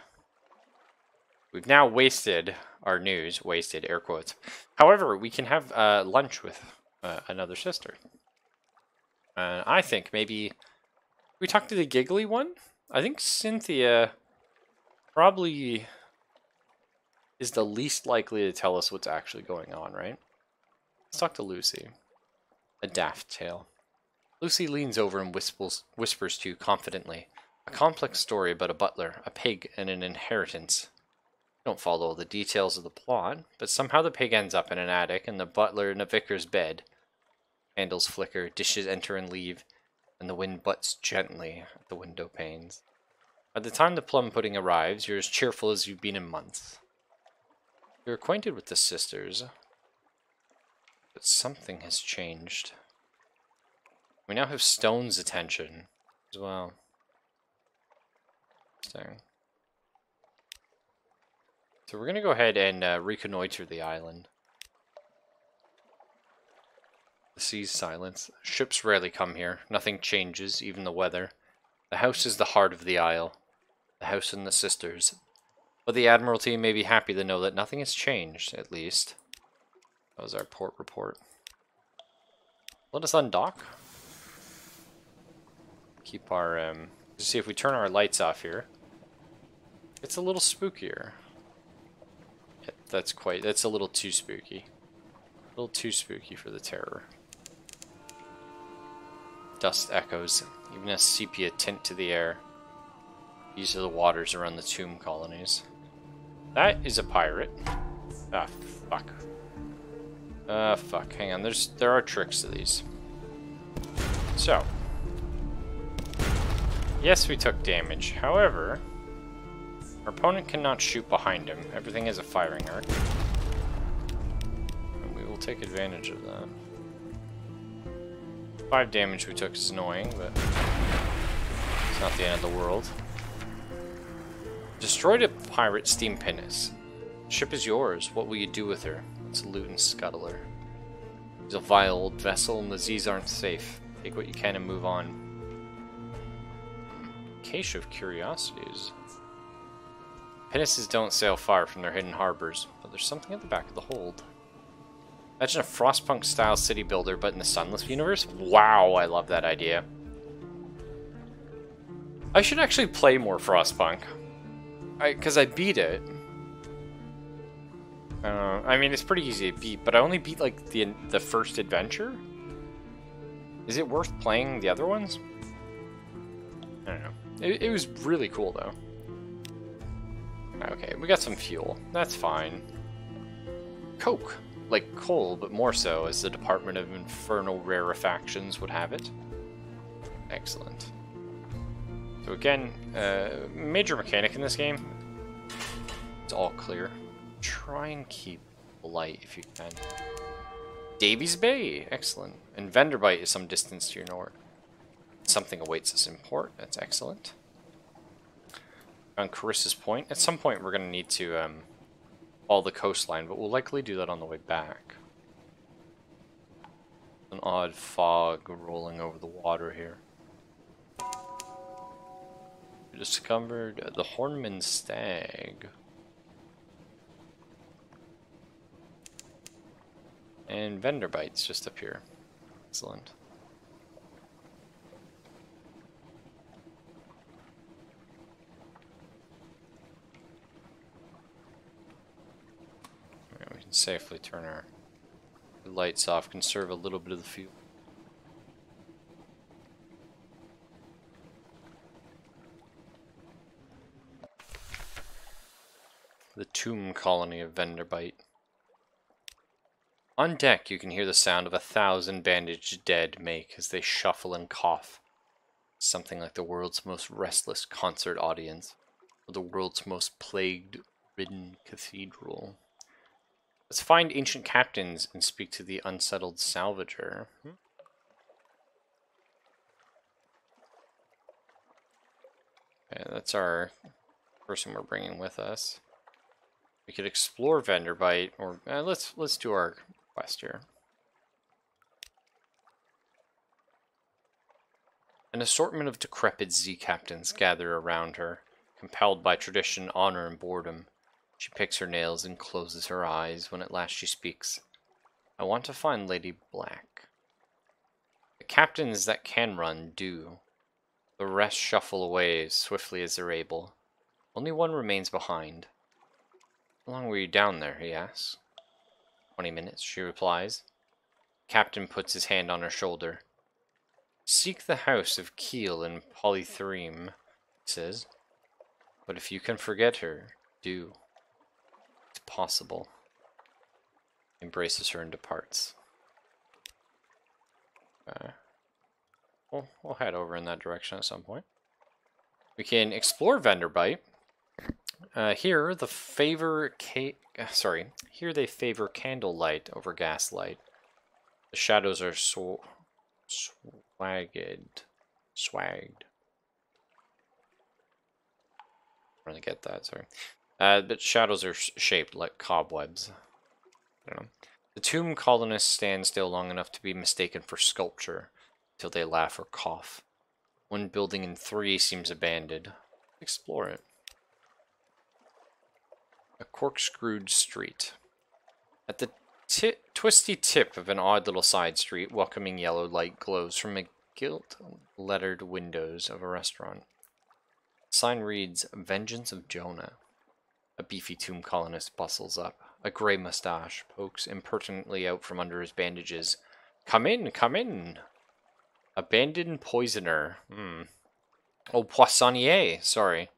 We've now wasted our news, wasted, air quotes. However, we can have lunch with another sister. I think maybe we talk to the giggly one? I think Cynthia probably is the least likely to tell us what's actually going on, right? Let's talk to Lucy. A daft tale. Lucy leans over and whispers to you confidently. A complex story about a butler, a pig, and an inheritance. You don't follow all the details of the plot, but somehow the pig ends up in an attic and the butler in a vicar's bed. Candles flicker, dishes enter and leave, and the wind butts gently at the window panes. By the time the plum pudding arrives, you're as cheerful as you've been in months. You're acquainted with the sisters, but something has changed. We now have Stone's attention as well. Interesting. So we're going to go ahead and reconnoiter the island. The sea's silence. Ships rarely come here. Nothing changes, even the weather. The house is the heart of the isle. The house and the sisters. But the Admiralty may be happy to know that nothing has changed, at least. That was our port report. Let us undock. Keep our, just see if we turn our lights off here. It's a little spookier. Yeah, that's a little too spooky. A little too spooky for the terror. Dust echoes, even a sepia tint to the air. These are the waters around the tomb colonies. That is a pirate. Ah, fuck. Fuck. Hang on. There are tricks to these. So. Yes, we took damage. However, our opponent cannot shoot behind him. Everything has a firing arc. And we will take advantage of that. 5 damage we took is annoying, but it's not the end of the world. Destroyed a pirate steam pinnace. Ship is yours. What will you do with her? Let's loot and scuttle her. She's a vile old vessel, and the Z's aren't safe. Take what you can and move on. Cache of curiosities. Pinnaces don't sail far from their hidden harbors, but there's something at the back of the hold. Imagine a Frostpunk-style city builder, but in the Sunless universe? Wow, I love that idea. I should actually play more Frostpunk. Because I beat it. I mean, it's pretty easy to beat, but I only beat, like, the first adventure? Is it worth playing the other ones? I don't know. It was really cool, though. Okay, we got some fuel. That's fine. Coke. Like coal, but more so, as the Department of Infernal Rarefactions would have it. Excellent. So again, major mechanic in this game. It's all clear. Try and keep light if you can. Davies Bay, excellent. And Vanderbite is some distance to your north. Something awaits us in port, that's excellent. On Carissa's Point, at some point we're going to need to follow the coastline, but we'll likely do that on the way back. An odd fog rolling over the water here. We discovered the Hornman Stag. And Vanderbite's just up here. Excellent. Right, we can safely turn our lights off, conserve a little bit of the fuel. The tomb colony of Vanderbite. On deck, you can hear the sound of 1,000 bandaged dead make as they shuffle and cough. Something like the world's most restless concert audience, or the world's most plague-ridden cathedral. Let's find ancient captains and speak to the unsettled salvager. Okay, that's our person we're bringing with us. We could explore Vanderbite, or let's do our quest here. An assortment of decrepit Z captains gather around her, compelled by tradition, honor, and boredom. She picks her nails and closes her eyes when at last she speaks. I want to find Lady Black. The captains that can run do. The rest shuffle away as swiftly as they're able. Only one remains behind. How long were you down there, he asks. 20 minutes, she replies. Captain puts his hand on her shoulder. Seek the house of Keel and Polythreme, he says. But if you can forget her, do. It's possible. He embraces her and departs. We'll head over in that direction at some point. We can explore Vanderbite. Here they favor candlelight over gaslight. The shadows are swagged. I don't really get that, sorry. But shadows are shaped like cobwebs. I don't know. The tomb colonists stand still long enough to be mistaken for sculpture, until they laugh or cough. One building in 3 seems abandoned. Explore it. A corkscrewed street. At the twisty tip of an odd little side street, welcoming yellow light glows from a gilt-lettered windows of a restaurant. The sign reads, Vengeance of Jonah. A beefy tomb colonist bustles up. A grey mustache pokes impertinently out from under his bandages. Come in, come in! Abandoned poisoner. Oh, poissonnier, sorry.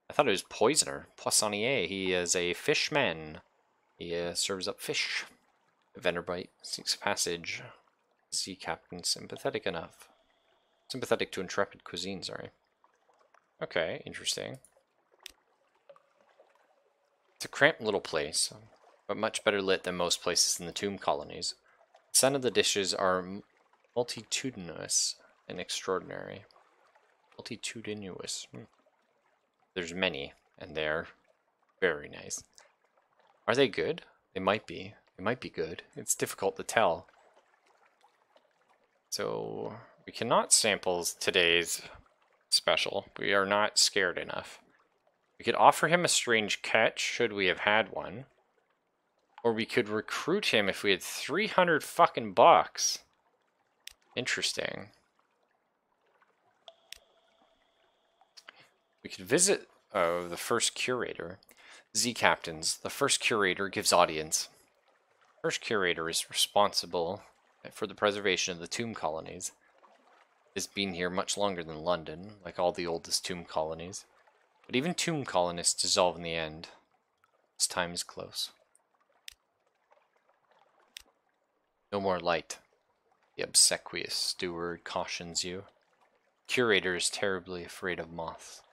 I thought it was poisoner. Poissonnier. He is a fishman. He serves up fish. Vanderbite seeks passage. Sea captain sympathetic enough. Sympathetic to intrepid cuisine, sorry. Okay, interesting. It's a cramped little place, but much better lit than most places in the tomb colonies. The scent of the dishes are multitudinous and extraordinary. Multitudinous. There's many, and they're very nice. Are they good? They might be. They might be good. It's difficult to tell. So, we cannot sample today's special. We are not scared enough. We could offer him a strange catch, should we have had one. Or we could recruit him if we had 300 fucking bucks. Interesting. We could visit the first curator. Z captains. The first curator gives audience. First curator is responsible for the preservation of the tomb colonies. It's been here much longer than London, like all the oldest tomb colonies. But even tomb colonists dissolve in the end. Its time is close. No more light. The obsequious steward cautions you. Curator is terribly afraid of moths.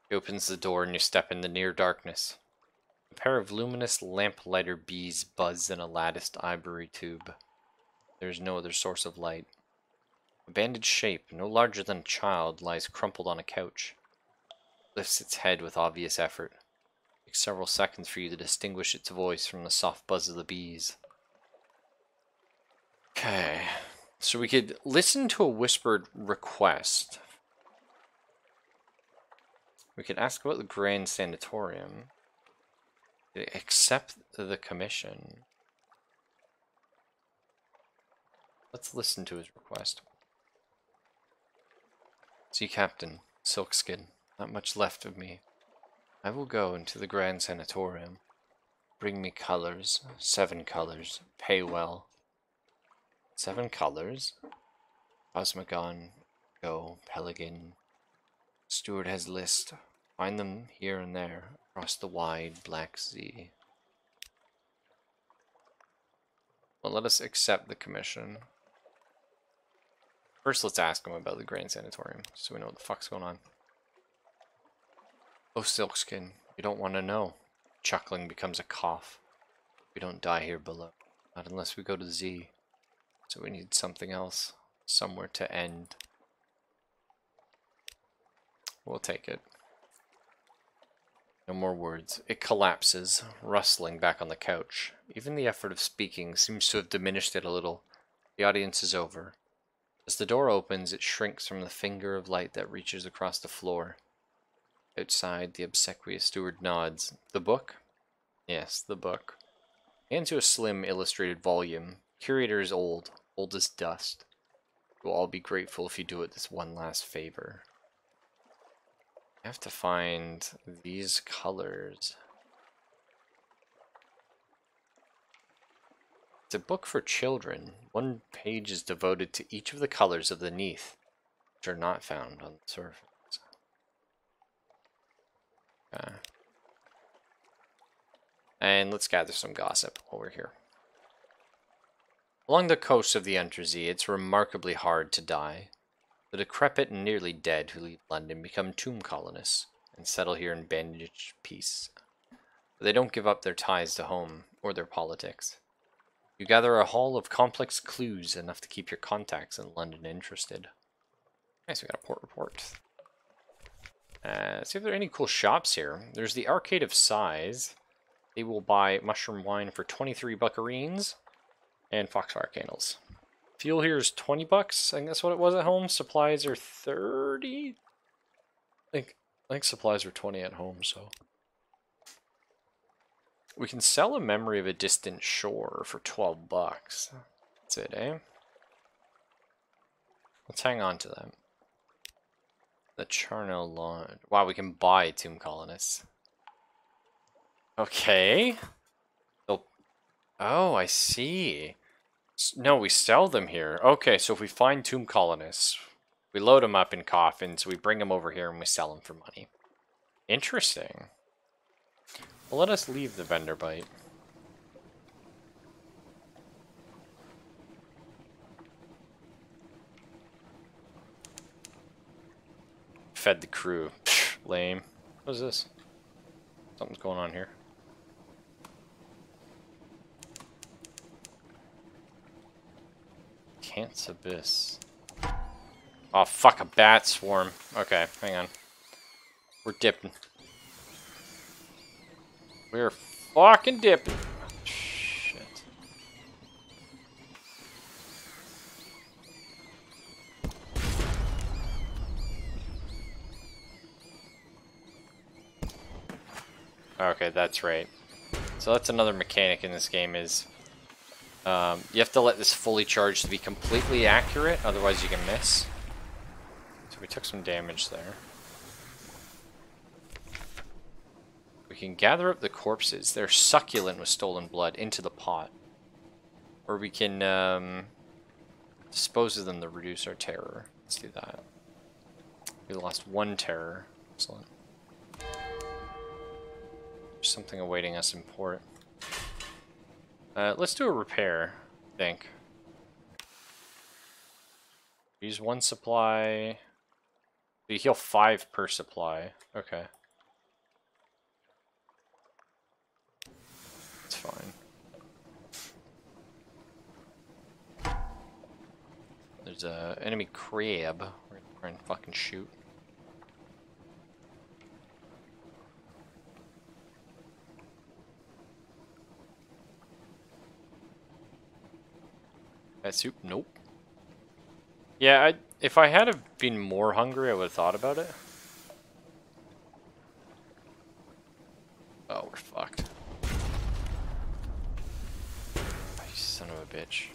He opens the door and you step in the near darkness. A pair of luminous lamplighter bees buzz in a latticed ivory tube. There is no other source of light. A bandaged shape, no larger than a child, lies crumpled on a couch. Lifts its head with obvious effort. It takes several seconds for you to distinguish its voice from the soft buzz of the bees. Okay, so we could listen to a whispered request. We could ask about the Grand Sanatorium. Accept the commission. Let's listen to his request. Sea Captain, Silkskin, not much left of me. I will go into the Grand Sanatorium. Bring me colors, 7 colors, pay well. 7 colors? Osmagon, Go, Pelican. Steward has list. Find them here and there, across the wide Black Sea. Well, let us accept the commission. First, let's ask him about the Grand Sanatorium, so we know what the fuck's going on. Oh, Silkskin, you don't want to know. Chuckling becomes a cough. We don't die here below. Not unless we go to Z. So we need something else. Somewhere to end. We'll take it. No more words. It collapses, rustling back on the couch. Even the effort of speaking seems to have diminished it a little. The audience is over. As the door opens, it shrinks from the finger of light that reaches across the floor. Outside, the obsequious steward nods. The book? Yes, the book. Hands you a slim, illustrated volume. Curator is old as dust. We'll all be grateful if you do it this one last favor. I have to find these colors. It's a book for children. One page is devoted to each of the colors of the neath, which are not found on the surface. And let's gather some gossip while we're here. Along the coast of the Untersee, it's remarkably hard to die. The decrepit and nearly dead who leave London become tomb colonists and settle here in bandaged peace. But they don't give up their ties to home or their politics. You gather a haul of complex clues enough to keep your contacts in London interested. Nice, we got a port report. See if there are any cool shops here. There's the Arcade of Size. They will buy mushroom wine for 23 buckarines and foxfire candles. Fuel here is 20 bucks. I think that's what it was at home. Supplies are 30. I think supplies are 20 at home, so. We can sell a memory of a distant shore for 12 bucks. That's it, eh? Let's hang on to that. The Charnel Lawn. Wow, we can buy tomb colonists. Okay. Oh, I see. No, we sell them here. Okay, so if we find tomb colonists, we load them up in coffins, we bring them over here, and we sell them for money. Interesting. Well, let us leave the vendor bite. Fed the crew. Pfft, lame. What is this? Something's going on here. Kant's Abyss. Oh, fuck, a bat swarm. Okay, hang on. We're dipping. We're fucking dipping. Shit. Okay, that's right. So that's another mechanic in this game is you have to let this fully charge to be completely accurate, otherwise you can miss. So we took some damage there. We can gather up the corpses. They're succulent with stolen blood into the pot. Or we can dispose of them to reduce our terror. Let's do that. We lost 1 terror. Excellent. There's something awaiting us in port. Let's do a repair, I think. Use 1 supply. You heal 5 per supply. Okay. It's fine. There's a enemy crab. We're gonna try and fucking shoot. That soup? Nope. Yeah, if I had have been more hungry, I would have thought about it. Oh, we're fucked. Oh, you son of a bitch.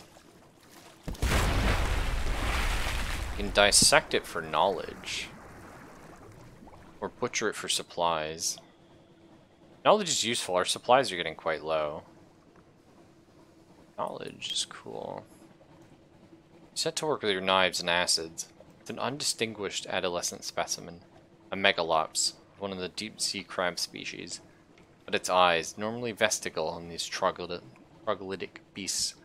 You can dissect it for knowledge. Or butcher it for supplies. Knowledge is useful. Our supplies are getting quite low. Knowledge is cool. Set to work with your knives and acids. It's an undistinguished adolescent specimen. A megalops, one of the deep-sea crab species. But its eyes, normally vestigial on these troglodytic beasts,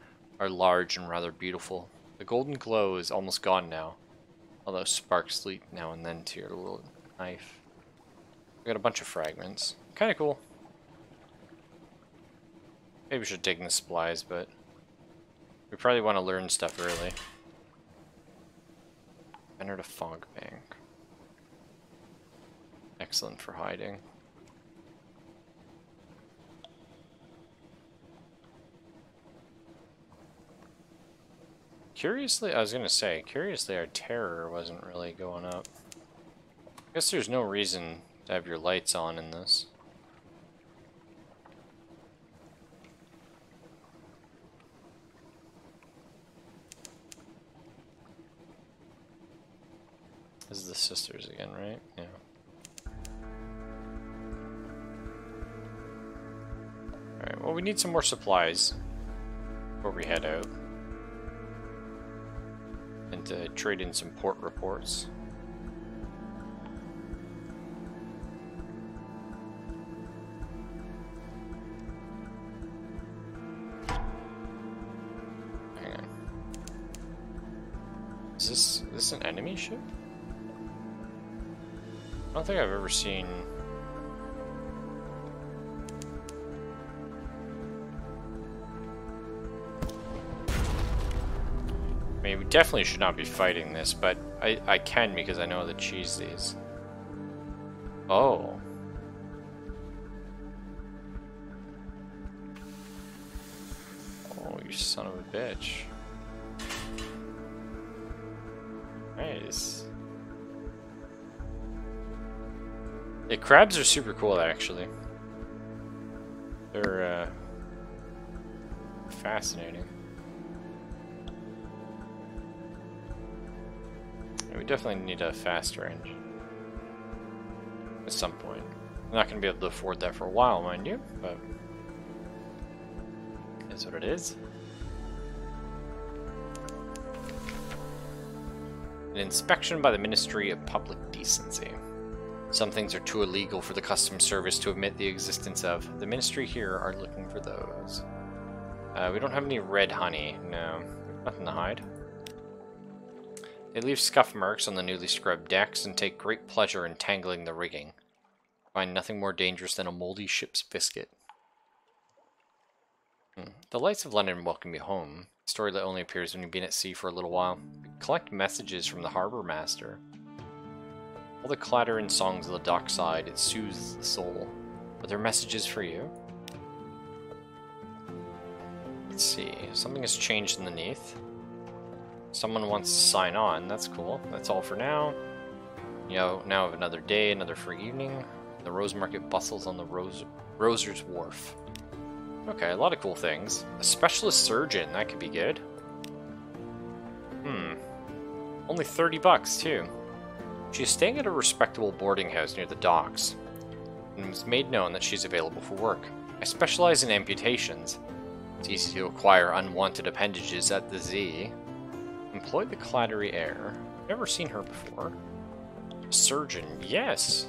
are large and rather beautiful. The golden glow is almost gone now, although sparks leak now and then to your little knife. We got a bunch of fragments. Kind of cool. Maybe we should dig in the supplies, but we probably want to learn stuff early. Entered a fog bank. Excellent for hiding. Curiously, I was gonna say, curiously our terror wasn't really going up. I guess there's no reason to have your lights on in this. This is the sisters again, right? Yeah. Alright, well we need some more supplies before we head out. And to trade in some port reports. Hang on. Is this an enemy ship? I don't think I've ever seen... I mean, we definitely should not be fighting this, but I can because I know how to cheese these. Oh. Oh, you son of a bitch. Nice. Yeah, crabs are super cool, actually. They're, fascinating. We definitely need a fast range. At some point. I'm not going to be able to afford that for a while, mind you, but... That's what it is. An inspection by the Ministry of Public Decency. Some things are too illegal for the Customs Service to admit the existence of. The Ministry here are looking for those. We don't have any red honey. No. Nothing to hide. They leave scuff marks on the newly scrubbed decks and take great pleasure in tangling the rigging. Find nothing more dangerous than a moldy ship's biscuit. The lights of London welcome you home. A story that only appears when you've been at sea for a little while. Collect messages from the harbour master. All the clatter and songs of the dockside, it soothes the soul. Are there messages for you? Let's see. Something has changed underneath. Someone wants to sign on. That's cool. That's all for now. You know, now have another day, another free evening. The Rose Market bustles on the Roser's Wharf. Okay, a lot of cool things. A specialist surgeon. That could be good. Only 30 bucks, too. She's staying at a respectable boarding house near the docks, and it was made known that she's available for work. I specialize in amputations. It's easy to acquire unwanted appendages at the Z. Employ the Clattery Air. Never seen her before. Surgeon, yes.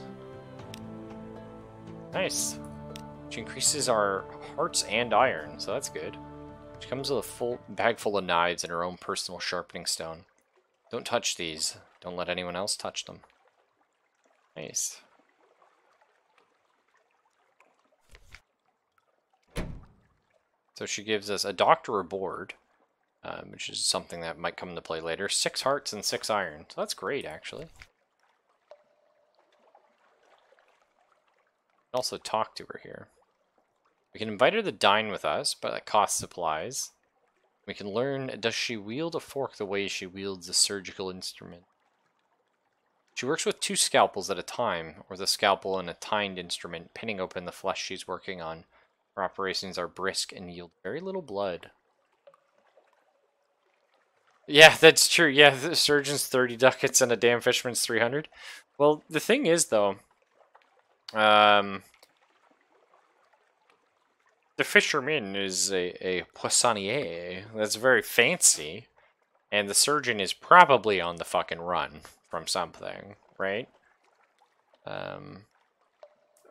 Nice. She increases our hearts and iron, so that's good. She comes with a full bag full of knives and her own personal sharpening stone. Don't touch these. Don't let anyone else touch them. Nice. So she gives us a doctor aboard. which is something that might come into play later. 6 hearts and 6 iron. So that's great, actually. Also talk to her here. We can invite her to dine with us, but that costs supplies. We can learn, does she wield a fork the way she wields a surgical instrument? She works with 2 scalpels at a time, or the scalpel and a tined instrument, pinning open the flesh she's working on. Her operations are brisk and yield very little blood. Yeah, that's true. Yeah, the surgeon's 30 ducats and a damn fisherman's 300. Well, the thing is, though, the fisherman is a poissonnier. That's very fancy. And the surgeon is probably on the fucking run from something, right?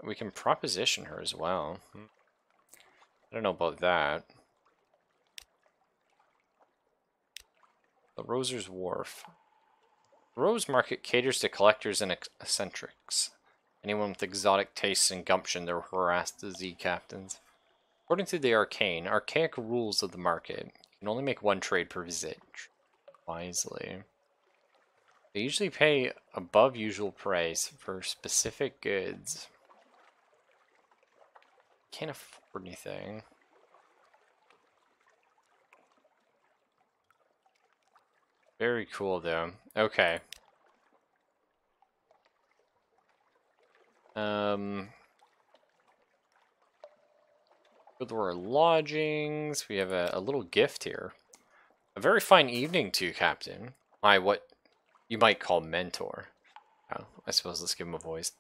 We can proposition her as well. I don't know about that. The Roser's Wharf. The Rose Market caters to collectors and eccentrics. Anyone with exotic tastes and gumption that harass the Z captains. According to the archaic rules of the market, you can only make 1 trade per visit. Wisely. They usually pay above usual price for specific goods. Can't afford anything. Very cool, though. Okay. Go to our lodgings. We have a little gift here. A very fine evening to you, Captain. My what you might call mentor. Oh, I suppose let's give him a voice.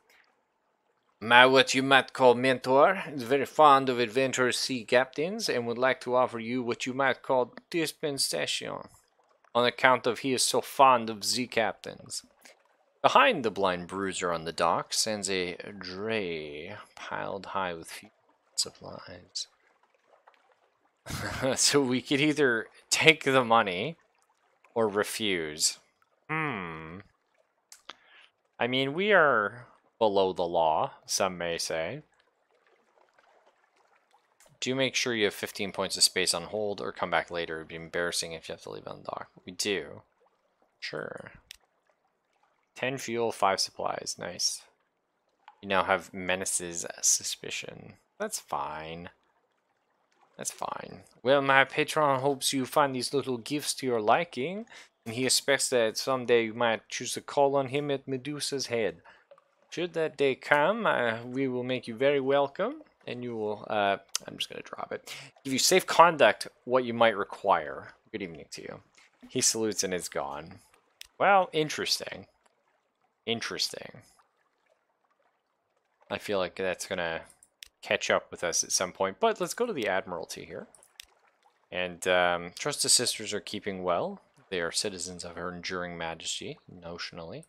My what you might call mentor is very fond of adventurous sea captains and would like to offer you what you might call dispensation, on account of he is so fond of sea captains. Behind the blind bruiser on the dock stands a dray piled high with fuel supplies. So we could either take the money or refuse. I mean, we are below the law, some may say. Do make sure you have 15 points of space on hold or come back later. It would be embarrassing if you have to leave on the dock. We do. Sure. 10 fuel, 5 supplies. Nice. You now have Menace's suspicion. That's fine. That's fine. Well, my patron hopes you find these little gifts to your liking, and he expects that someday you might choose to call on him at Medusa's head. Should that day come, we will make you very welcome, and you will, I'm just going to drop it. Give you safe conduct, what you might require. Good evening to you. He salutes and is gone. Well, interesting. Interesting. I feel like that's going to catch up with us at some point, but let's go to the Admiralty here. And trust the sisters are keeping well. They are citizens of her enduring majesty, notionally.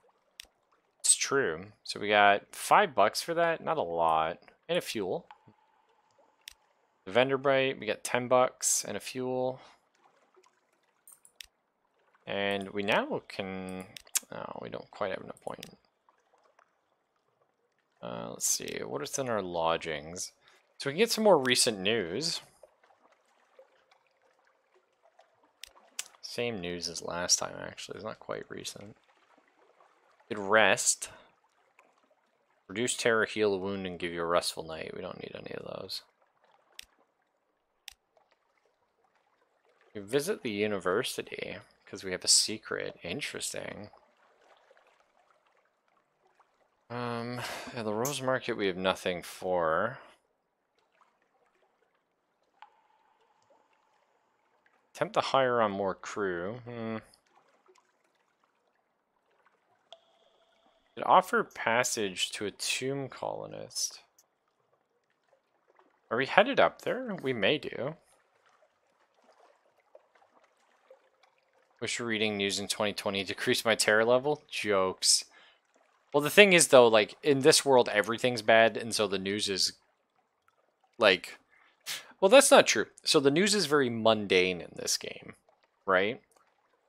It's true. So we got $5 for that, not a lot, and a fuel. The vendor bright, we got $10 and a fuel. And we now can, oh, we don't quite have an appointment. Let's see, what is in our lodgings? So we can get some more recent news. Same news as last time, actually. It's not quite recent. Good rest. Reduce terror, heal a wound, and give you a restful night. We don't need any of those. We visit the university because we have a secret. Interesting. Yeah, the Rose Market we have nothing for. Attempt to hire on more crew. Could offer passage to a tomb colonist. Are we headed up there? We may do. Wish reading news in 2020 decreased my terror level? Jokes. Well, the thing is, though, like, in this world, everything's bad, and so the news is, like... Well, that's not true. So the news is very mundane in this game, right?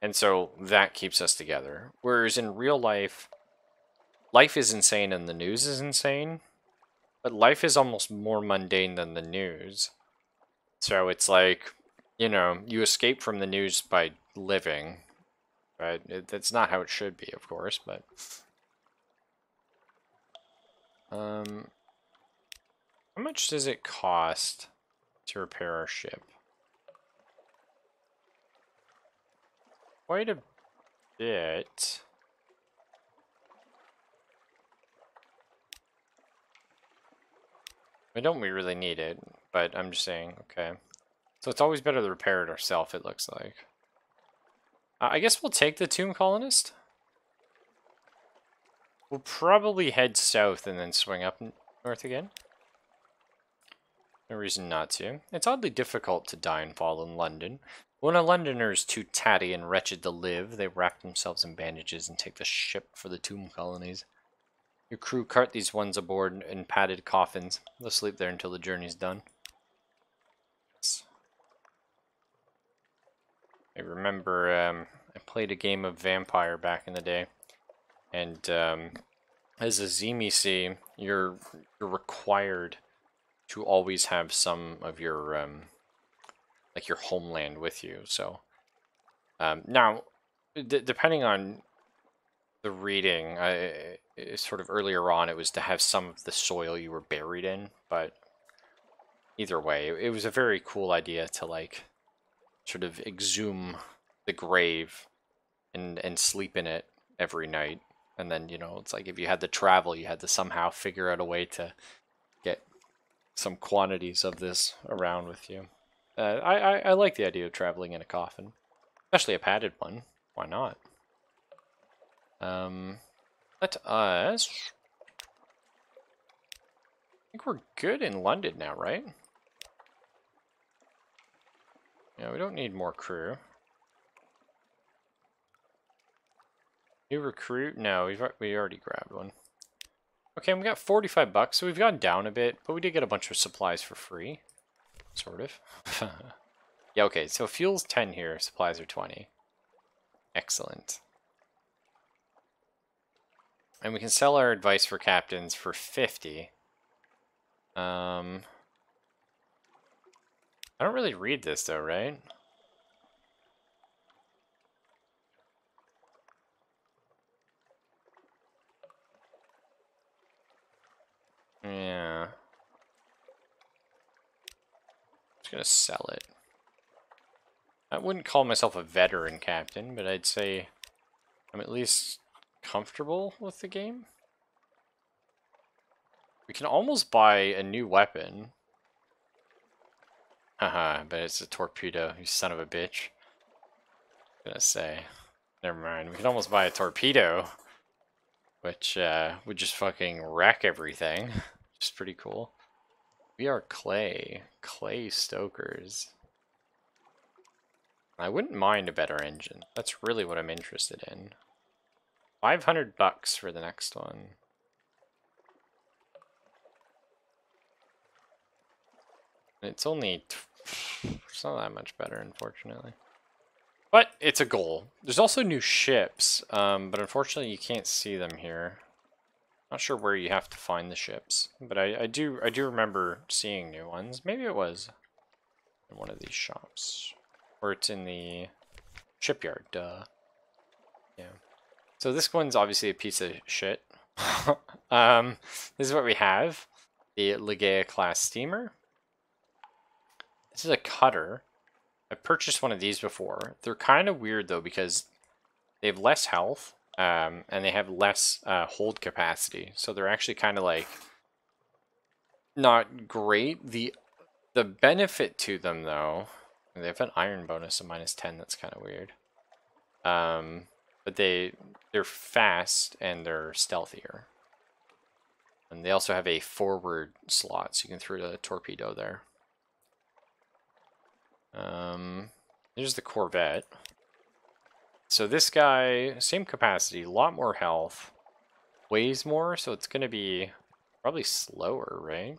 And so that keeps us together. Whereas in real life, life is insane and the news is insane, but life is almost more mundane than the news. So it's like, you know, you escape from the news by living, right? That's not how it should be, of course, but... How much does it cost to repair our ship? Quite a bit. I don't we really need it, but I'm just saying, okay. So it's always better to repair it ourselves, it looks like. I guess we'll take the Tomb Colonist. We'll probably head south and then swing up north again. No reason not to. It's oddly difficult to die and fall in London. When a Londoner is too tatty and wretched to live, they wrap themselves in bandages and take the ship for the tomb colonies. Your crew cart these ones aboard in padded coffins. They'll sleep there until the journey's done. I remember I played a game of Vampire back in the day, and as a Zemi, you're required to always have some of your like your homeland with you. So now, depending on the reading, sort of earlier on, it was to have some of the soil you were buried in. But either way, it was a very cool idea to like sort of exhume the grave and sleep in it every night. And then, you know, it's like if you had to travel, you had to somehow figure out a way to get some quantities of this around with you. I like the idea of traveling in a coffin, especially a padded one. Why not? Let us... I think we're good in London now, right? Yeah, we don't need more crew. New recruit? No, we already grabbed one. Okay, we got 45 bucks, so we've gone down a bit, but we did get a bunch of supplies for free. Sort of. Yeah, okay, so fuel's 10 here, supplies are 20. Excellent. And we can sell our advice for captains for 50. I don't really read this though, right? Yeah. I'm just gonna sell it. I wouldn't call myself a veteran captain, but I'd say I'm at least comfortable with the game. We can almost buy a new weapon. Haha, but it's a torpedo, you son of a bitch. I'm gonna say. Never mind, we can almost buy a torpedo, which would just fucking wreck everything, which is pretty cool. We are clay stokers. I wouldn't mind a better engine. That's really what I'm interested in. 500 bucks for the next one. It's only... It's not that much better, unfortunately. But it's a goal. There's also new ships, but unfortunately you can't see them here. Not sure where you have to find the ships, but I do remember seeing new ones. Maybe it was in one of these shops, or it's in the shipyard. Duh. Yeah. So this one's obviously a piece of shit. This is what we have: the Legea class steamer. This is a cutter. I've purchased one of these before. They're kind of weird though because they have less health. And they have less hold capacity, so they're actually kind of like not great. The benefit to them though, they have an iron bonus of -10. That's kind of weird. But they're fast and they're stealthier, and they also have a forward slot, so you can throw the torpedo there. There's the Corvette. So this guy, same capacity, a lot more health, weighs more, so it's going to be probably slower, right?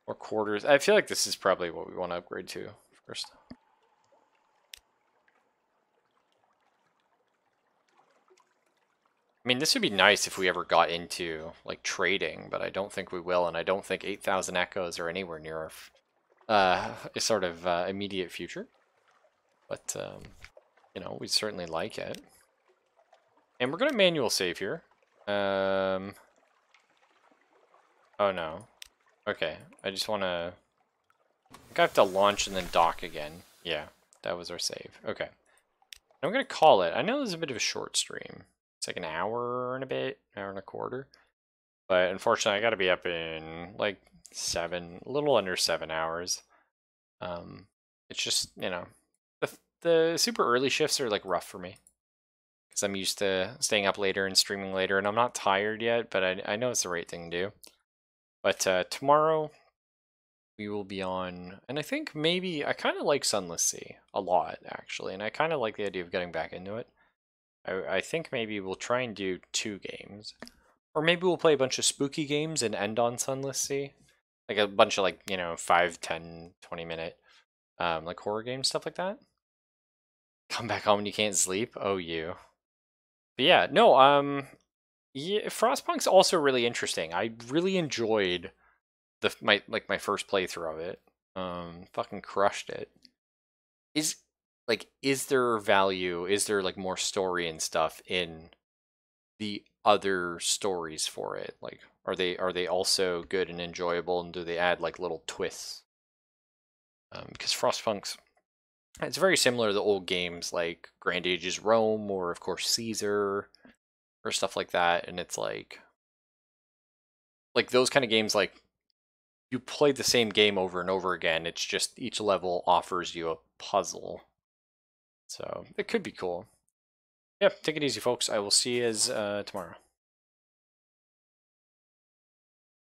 Or quarters. I feel like this is probably what we want to upgrade to first. I mean, this would be nice if we ever got into, like, trading, but I don't think we will, and I don't think 8,000 echoes are anywhere near sort of immediate future, but you know, we certainly like it. And we're gonna manual save here. Oh no. Okay, I just want to. I think I have to launch and then dock again. Yeah, that was our save. Okay, I'm gonna call it. I know this is a bit of a short stream. It's like an hour and a bit, hour and a quarter. But unfortunately, I got to be up in like a little under 7 hours. It's just, you know, the super early shifts are like rough for me because I'm used to staying up later and streaming later, and I'm not tired yet, but I know it's the right thing to do. But tomorrow we will be on, and I think maybe I kind of like Sunless Sea a lot actually, and I kind of like the idea of getting back into it. I think maybe we'll try and do 2 games. Or maybe we'll play a bunch of spooky games and end on Sunless Sea. Like a bunch of like, you know, 5, 10, 20 minute like horror games, stuff like that. Come back home and you can't sleep? Oh you. But yeah, no, yeah, Frostpunk's also really interesting. I really enjoyed my first playthrough of it. Fucking crushed it. Is there value? Is there like more story and stuff in the other stories for it? Like, are they also good and enjoyable, and do they add like little twists? Because Frostpunk's, it's very similar to the old games like Grand Ages Rome, or of course Caesar, or stuff like that. And it's like those kind of games, like you play the same game over and over again. It's just each level offers you a puzzle, so it could be cool. Yeah, take it easy, folks. I will see you tomorrow.